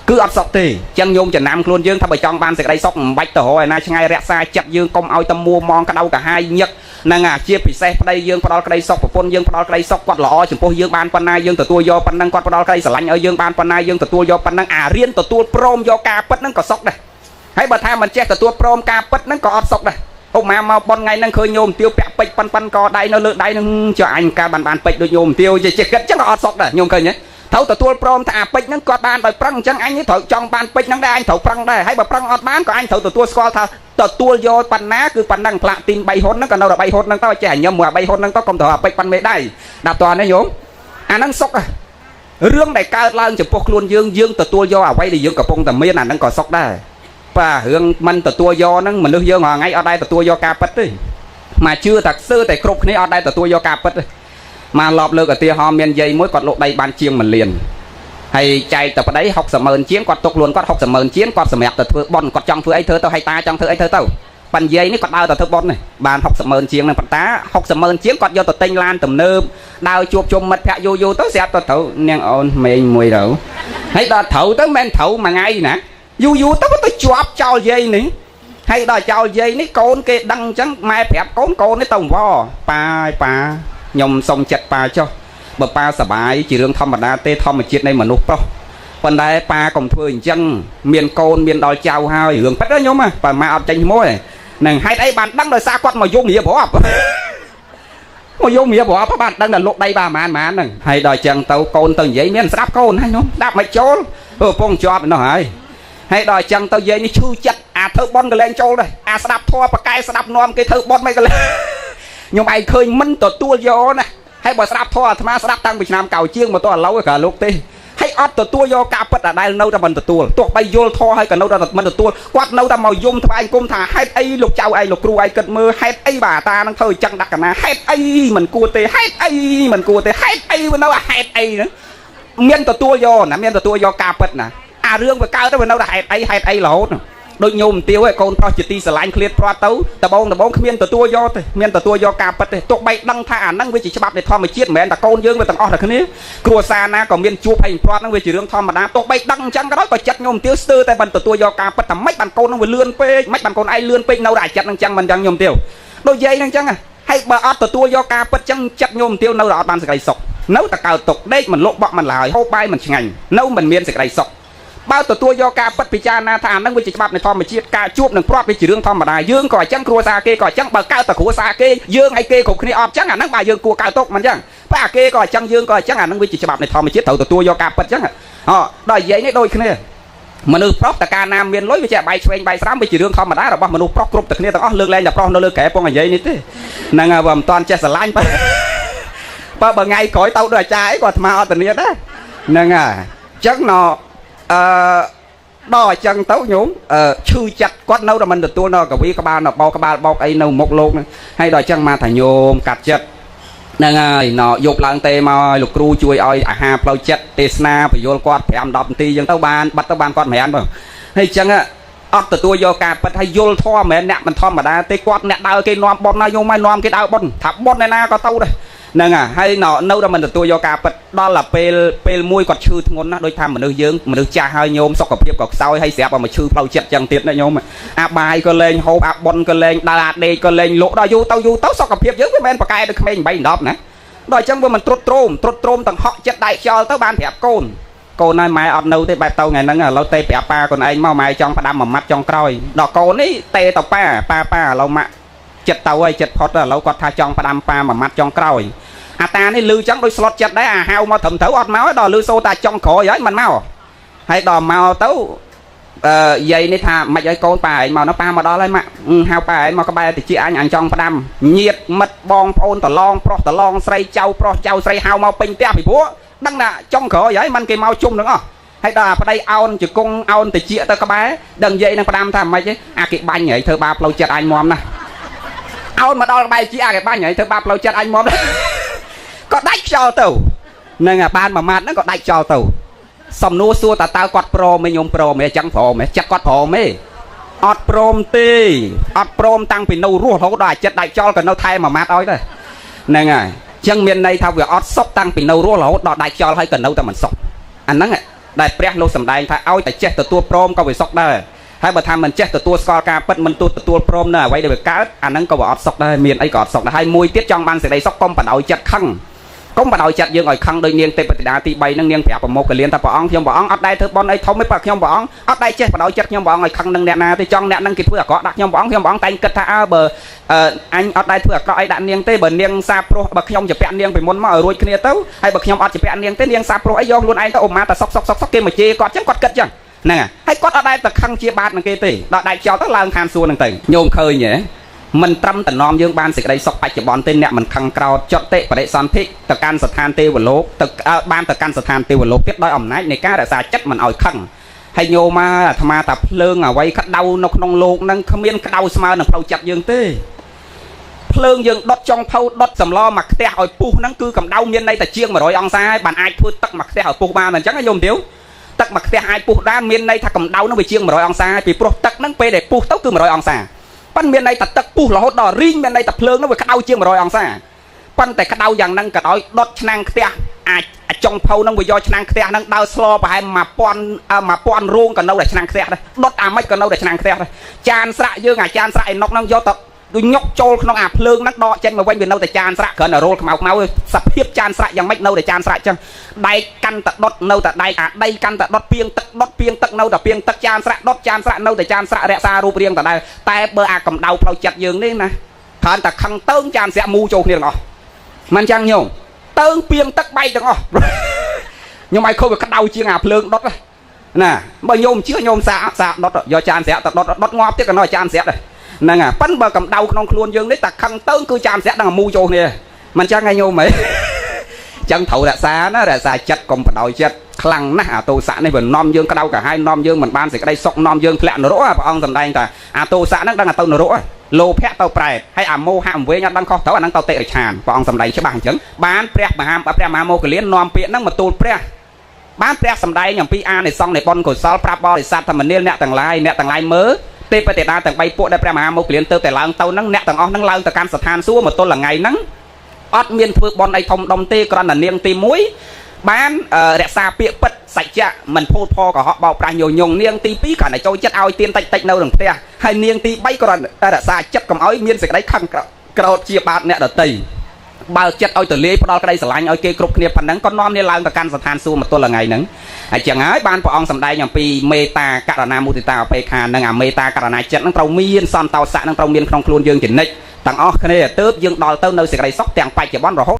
Speaker 1: คืออับซอกตีจังโยมจะนำคลุนยืงถ้าไปจองบานสิกได้ซอกใบต่อหอยนาไงแรกซาจับยืงกลมเอาตะมัวมองกระเดากระหายยักนั่งเชียร์ปีเซ่ได้ยืงพอดอลกระไดซอกปนยืงพอดอลกระไดซอกกอดหล่อถึงพวกยืงบานปันนายืงตัวโยปันนังกอดพอดอลกระไดสลังเอายืงบานปันนายืงตัวโยปันนังเรียนตัวโปรมโยกาปัดนั่งก็ซอกได้ให้บัดท้ายมันแจกตัวโปรมกาปัดนั่งก็อดซอกได้พวกมาบอลไงนั่งเคยโยมเตียวแปะปิดปันก็ได้เนื้อเลือดได้นั่งจะอันการบานปิดโดยโยมเตียวจะเจ็บกันจังก็อดซอกได้โยมเคยเนี่ยthấuตัวโปรมถ้าปิดนั่งกอดบานไปปรังจังอันนี้ถอยจองบานปิดนั่งได้อันถอยปรังได้ให้แบบปรังอดบ้านก็อันถอยตัวสกอร์ตัวโยปันน้าคือปันนั่งพระตีนใบหดนั่งกันเราใบหดนั่งต้องแจกยมหัวใบหดนั่งต้องกลมถอยไปปันไม่ได้ดาบตัวนี่โยมอันนั้นซกอะเรื่องใดการล่างจะพวกล้วนยืงตัวโยเอาไว้ได้ยืงกับปงแต่เมียนั่นก็ซกได้ป่าเรื่องมันตัวโยนั่งมันเลือกยืงไงเอาได้ตัวโยกาปัดดิมาเชื่อตักซื้อแต่ครบนี้เอาได้ตัวโยกาปัดมาหลอบเลิกกับเตี้ยหอมเมียนใหญ่มวยกอดโลกใดบานเชียงมันเลียนให้ใจแต่ประเดี๋ยว60 หมื่นเชียงกอดตกล้วนกอด60 หมื่นเชียงกอดสมัยแต่เธอบอลกอดจังเธอไอ้เธอเต้าให้ตาจังเธอไอ้เธอเต้าปัญญานี่กอดดาวแต่เธอบอลนี่บาน60 หมื่นเชียงนั่งปัตตา60 หมื่นเชียงกอดโยตัวเต็งลานตุ่มเนิบดาวจูบจมมัดแพะโยตัวเสียตัวเถาเนี่ยอ่อนเมย์มวยเถาให้ดาวเถาตัวแมนเถามาไงนะโยตัวตัวจวบเจ้าเย่นี่ให้ดาวเจ้าเย่นี่โกนเกดังจังไม้แผลโกนนี่ตรงวอปลายมทรงจัดปลาเจ้าบ่ปลาสบายจีเรื่องธรรมดาเตะธรรมจิตในมนุษย์เปล่าปันได้ปลากลมเถื่อนจังเมียนโกนเมียนดอยเจ้าหายเรื่องพัดได้ยมอ่ะปลามาเอาใจมั่ว នឹងហេតុអីបានដឹងដោយសារគាត់មកយំរៀបរាប់មកយំរៀបរាប់បានដឹងដល់លោកដីបានម៉ានហ្នឹងហើយដល់ចឹងទៅកូនទៅនិយាយមានស្ដាប់កូនហើយនោះដាក់មិនចូលពងជាប់នោះហើយដល់ចឹងទៅយាយនេះឈឺចិត្តអាធ្វើបន់កលែងចូលដែរអាស្ដាប់ធัวប្រកែស្ដាប់នាំគេធ្វើបន់មិនកលែងខ្ញុំឯងឃើញមិនទទួលយកណាហើយបើស្ដាប់ធัวអាត្មាស្ដាប់តាំងពីឆ្នាំកៅជាងមកទៅឥឡូវក៏លោកទេហើយអត់ទទួលយកការពិតដែលនៅតែមិនទទួលទោះបីយល់ធေါ်ហើយក៏នៅតែមិនទទួលគាត់នៅតែមកយំថ្វាយគុំថាហេតុអីលោកចៅឯងលោកគ្រូឯងគិតមើលហេតុអីបាទតានឹងធ្វើអញ្ចឹងដាក់កណាហេតុអីមិនគួរទេហេតុអីមិនគួរទេហេតុអីនៅហេតុអីហ្នឹងមានទទួលយកណាមានទទួលយកការពិតណាអារឿងវាកើតទៅវានៅតែហេតុអីរហូតដូចញោមទាវឯងកូនប្រុសជាទីស្រឡាញ់ឃ្លាតព្រាត់ទៅដបងគ្មានទទួលយកទេមានទទួលយកការពិតទេទោះបីដឹងថាអាហ្នឹងវាជាច្បាប់នៃធម្មជាតិមិនមែនតែកូនយើងវាទាំងអស់តែគ្នាគ្រួសារណាក៏មានជួបហើយព្រាត់ហ្នឹងវាជារឿងធម្មតាទោះបីដឹងអញ្ចឹងក៏ដោយក៏ចិត្តញោមទាវស្ទើរតែមិនទទួលយកការពិតតែមិនបានកូនហ្នឹងវាលឿនពេកមិនបានកូនឯងលឿនពេកនៅតែចិត្តហ្នឹងអញ្ចឹងមិនអញ្ចឹងញោមទាវដូចយាយហ្នឹងអញ្ចឹងហើយបើអត់ទទួលយកការពិតអញ្ចឹងចិត្តញោមទាវនៅតែអត់បានសេចក្តីសុខនៅតែកើតទុកដេកមិនលក់បក់មិនឡើយហូបបាយមិនឆ្ងាញ់នៅមិនមានសេចក្តីសុខបើទទួលយកការពិតពិចារណាថាអានឹងវាជាច្បាប់នៃធម្មជាតិការជួបនឹងព្រាត់វាជារឿងធម្មតាយើងក៏អញ្ចឹងគ្រួសារគេក៏អញ្ចឹងបើកើតតែគ្រួសារគេយើងឲ្យគេគ្រប់គ្នាអត់អញ្ចឹងអានឹងបើយើងគួរកើតទុកមិនអញ្ចឹងបើអាគេក៏អញ្ចឹងយើងក៏អញ្ចឹងអានឹងវាជាច្បាប់នៃធម្មជាតិត្រូវទទួលយកការពិតអញ្ចឹងដល់និយាយនេះដូចគ្នាមនុស្សប្រុសតកាលណាមានលុយវាចេះបាយឆ្វេងបាយស្រាំវាជារឿងធម្មតារបស់មនុស្សប្រុសគ្រប់តែគ្នាទាំងអស់លើកលែងតែប្រុសនៅលើកែពងនិយាយនេះទេហ្នឹងហើយបើមិនតាន់ចេះស្រឡាញ់បើថ្ងៃក្រោយទៅដូចអាចារ្យអីក៏អាត្មាអត់ធានាដែរហ្នឹងហើយអញ្ចឹងដល់អញ្ចឹងទៅញោមឈឺចិត្តគាត់នៅតែមិនទទួលនៅកវីក្បាលនៅបោកក្បាលបោកអីនៅមុខលោកហ្នឹងហើយដល់អញ្ចឹងមកថាញោមកាត់ចិត្តហ្នឹងហើយយកឡើងទេមកលោកគ្រូជួយឲ្យអាហារផ្លូវចិត្តទេសនាបញ្យល់គាត់5-10នាទីអញ្ចឹងទៅបានបាត់ទៅបានគាត់មិនបានហើយអញ្ចឹងអត់ទទួលយកការពិតហើយយល់ធម៌មិនមែនអ្នកមិនធម្មតាទេគាត់អ្នកដើរគេនាំប៉ុនណាញោមមកនាំគេដើរប៉ុនថាប៉ុនឯណាក៏ទៅដែរហ្នឹងហើយនៅតែមិនទទួលយកការពិតដល់តែពេលមួយគាត់ឈឺធ្ងន់ណាស់ដូចថាមនុស្សយើងមនុស្សចាស់ហើយញោមសុខភាពក៏ខ្សោយហើយស្រាប់តែមកឈឺផ្លូវចិត្តចឹងទៀតណាញោមអាបាយក៏លែងហូបអាប៉ុនក៏លែងដើរអាដេកក៏លែងលក់ដល់យូរទៅសុខភាពយើងវាមិនមែនប្រកែដូចក្មេង8-10ណាដល់អញ្ចឹងវាមិនត្រុតត្រោមទាំងហក់ចិត្តដៃខ្យល់ទៅបានប្រាប់កូនហើយម៉ែអត់នៅទេបែបទៅថ្ងៃហ្នឹងឥឡូវទេប្រាប់ប៉ាខ្លួនឯងមកម៉ែចង់ផ្ដាំមួយម៉ាត់ចង់ក្រោយដល់កូននេះទេទៅប៉ាឥឡូវម៉ាក់ចិត្តទៅហើយចិត្តផុតឥឡូវគាត់ថាចង់ផ្ដាំប៉ាមួយម៉ាត់ចង់ក្រោយអាតានេះលឺចឹងដូចស្លុតចិត្តដែរអាហៅមកត្រឹមត្រូវអត់មកដល់លឺសូតាចង់ក្រោយហើយមិនមកហើយដល់មកទៅយាយនេះថាមិនឲ្យកូនប៉ាឯងមកណាប៉ាមកដល់ហើយម៉ាក់ហៅប៉ាឯងមកក្បែរតិចអញចង់ផ្ដាំញាតមិត្តបងប្អូនតឡងប្រុសតឡងស្រីចៅប្រុសចៅស្រីហៅមកពេញផ្ទះពីព្រោះដឹងថាចង់ក្រោយហើយមិនគេមកជុំទាំងអស់ហើយដល់អាប្តីអោនជង្គង់អោនតិចទៅក្បែរដឹងយាយនឹងផ្ដាំថាមិនហិចអាគេបាញ់ហើយធ្វើបាបផ្លូវចិត្តអញមុំណាអោនមកដល់ក្បែរជាអាគេបាញ់ហើយធ្វើបាបផ្លូវចិត្តអញមុំណាក៏ដាច់ខ្យល់ទៅនឹងបានមួយម៉ាត់ហ្នឹងក៏ដាច់ខ្យល់ទៅសំណួរសួរតើគាត់ព្រមទេញោមព្រមទេអញ្ចឹងព្រមទេចិត្តគាត់ព្រមទេអត់ព្រមទេអត់ព្រមតាំងពីនៅរស់រហូតដល់អាចិត្តដាច់ខ្យល់ក៏នៅថែមួយម៉ាត់ឲ្យដែរហ្នឹងហើយអញ្ចឹងមានន័យថាវាអត់សុខតាំងពីនៅរស់រហូតដល់ដាច់ខ្យល់ហើយក៏នៅតែមិនសុខអាហ្នឹងដែលព្រះលោកសម្ដែងថាឲ្យតែចេះទទួលព្រមក៏វាសុខដែរហើយបើថាមិនចេះទទួលស្គាល់ការពិតមិនទទួលព្រមនៅអ្វីដែលវាកើតអាហ្នឹងក៏វាអត់សុខដែរមានអីក៏អត់សុខដែរហើយមួយទៀតចង់បានសេចក្តីសុខកុំបដ ாய் ចិត្តខឹងកុំបដ ாய் ចិត្តយើងឲ្យខឹងដោយនាងទេពធីតាទី3ហ្នឹងនាងប្រាប់ប្រមុខកលៀនថាព្រះអង្គខ្ញុំព្រះអង្គអត់ដែរធ្វើបន់អីធំទេបើខ្ញុំព្រះអង្គអត់ដែរចេះបដ ாய் ចិត្តខ្ញុំព្រះអង្គឲ្យខឹងនឹងអ្នកណាទេចង់អ្នកហ្នឹងគេធ្វើអាក្រក់ដាក់ខ្ញុំព្រះអង្គតែងគិតថាបើអញអត់ដែរធ្វើអាក្រក់អីដាក់នាងទេបើនាងសាព្រោះបើខ្ញុំជាពាក់នាងពីមុនមកឲ្យរួចគ្នាទៅហើយបើខ្ញុំអត់ជាពាក់នាងទេនាងសាព្រោះអីយកខ្លួនឯងទៅអ៊ំម៉ាតែសុកគេមកជេរគាត់ចឹងគាត់គិតចឹងហ្នឹងហើយគាត់អត់ដែរតែខឹងជាបាតនឹងគេទេដល់ដាច់ចោលទៅឡើងឋានសួគ៌នឹងទៅញោមឃើញហ៎មិនត្រឹមតែនាំយើងបានសេចក្តីសុខបច្ចុប្បន្នទេអ្នកមិនខឹងក្រោតចុតិបរិសន្ធិទៅកាន់ស្ថានទេវលោកទៅបានទៅកាន់ស្ថានទេវលោកទៀតដោយអំណាចនៃការរក្សាចិត្តមិនឲ្យខឹងហើយញោមអាត្មាថាភ្លើងអ្វីក្តៅនៅក្នុងលោកហ្នឹងគ្មានក្តៅស្មើនឹងផ្លូវចិត្តយើងទេភ្លើងយើងដុតចុងភៅដុតសម្លមកខ្ទះឲ្យពុះហ្នឹងគឺកម្ដៅមានន័យតែជាង100អង្សាហើយបានអាចធ្វើទឹកមកខ្ទះឲ្យពុះបានអញ្ចឹងញោមទាវទឹកមកខ្ទះអាចពុះបានមានន័យថាកម្ដៅហ្នឹងវាជាង100អង្សាពីព្រោះទឹកហ្នឹងពេលដែលពុះទៅគឺ100អង្សាប៉ុន្តែមានន័យថាទឹកពុះរហូតដល់រីងមានន័យថាភ្លើងហ្នឹងវាក្តៅជាង100អង្សាប៉ុន្តែក្តៅយ៉ាងហ្នឹងក៏ដោយដុតឆ្នាំងខ្ទះអាចចុងភៅហ្នឹងវាយកឆ្នាំងខ្ទះហ្នឹងដើរស្លប្រហែល1000រោងក៏នៅតែឆ្នាំងខ្ទះដែរដុតអាម៉េចក៏នៅតែឆ្នាំងខ្ទះដែរចានស្រាក់យើងអាចានស្រាក់ឯណុកហ្នឹងយកទៅ ដូចញុកចូលក្នុងអាភ្លើងហ្នឹងដកចេញមកវិញវានៅតែចានស្រាក់គ្រាន់តែរោលខ្មៅសភាពចានស្រាក់យ៉ាងម៉េចនៅតែចានស្រាក់ចឹងដែកកាន់តែដុតនៅតែដែកអាដីកាន់តែដុតពីងទឹកដុតពីងទឹកនៅតែពីងទឹកចានស្រាក់ដុតចានស្រាក់នៅតែចានស្រាក់រក្សារូបរាងដដែលតែបើអាកម្ដៅផ្លូវចិត្តយើងនេះណាគ្រាន់តែខឹងតើងចានស្រាក់មូចូលគ្នាទាំងអស់មិនចឹងញោមតើងពីងទឹកបែកទាំងអស់ញោមឲ្យខុសវាក្តៅជាងអាភ្លើងដុតណាបើញោមជឿញោមសាដុតយកចានស្រាក់ទៅដុតងាប់ទៀតក៏នៅចានស្រាក់ដែរហ្នឹងហើយប៉ិនបើកម្ដៅក្នុងខ្លួនយើងនេះតែខឹងទៅគឺចានស្រាក់ដល់មូចូលគ្នាមិនចឹងហើយញោមហីចឹងត្រូវរក្សាណារក្សាចិត្តកុំបដោយចិត្តខ្លាំងណាស់អាទោសៈនេះវានាំយើងក្តៅកាហាយនាំយើងមិនបានសេចក្តីសុខនាំយើងធ្លាក់នរកព្រះអង្គសម្ដែងថាអាទោសៈហ្នឹងដឹងតែទៅនរកលោភៈទៅប្រែតហើយអាមោហៈអង្វេងអត់ដឹងខុសត្រូវអាហ្នឹងទៅតិរិឆានព្រះអង្គសម្ដែងច្បាស់អញ្ចឹងបានព្រះមហាមោគលាននាំពាក្យហ្នឹងមកទូលព្រះបានព្រះសម្ដែងអំពីអានិសង្សនៃបុណ្យកុសលប្រាប់បរិស័ទធម្មនាលអ្នកទាំងឡាយមើលទេពទេតាទាំង3ពួកដែលព្រះមហាមោគលានទៅតែឡើងទៅហ្នឹងអ្នកទាំងអស់ហ្នឹងឡើងទៅកាន់ស្ថានសួគ៌មកទល់ថ្ងៃហ្នឹងអត់មានធ្វើបុណ្យអីធំដុំទេគ្រាន់តែនាងទី1បានរក្សាពាក្យពិតសច្ចៈមិនភូតផកុហកបោកប្រាស់ញញងនាងទី2គ្រាន់តែចូលចិត្តឲ្យទានតិចនៅក្នុងផ្ទះហើយនាងទី3គ្រាន់តែរក្សាចិត្តកុំឲ្យមានសេចក្តីខឹងក្រោធជាបាតអ្នកដទៃបើចិត្តឲ្យទៅលាយផ្ដល់ក្តីស្រឡាញ់ឲ្យគេគ្រប់គ្នាប៉ុណ្ណឹងក៏នាំនេះឡើងទៅកាន់ស្ថានសួគ៌មកទល់ថ្ងៃហ្នឹងហើយចឹងហើយបានព្រះអង្គសម្ដែងអំពីមេត្តាករុណាមុទិតាអបេក្ខានឹងអាមេត្តាករុណាចិត្តហ្នឹងត្រូវមានសន្តោសៈហ្នឹងត្រូវមានក្នុងខ្លួនយើងជានិច្ចទាំងអស់គ្នាទើបយើងដល់ទៅនៅសេចក្តីសុខទាំងបច្ចុប្បន្នរហូត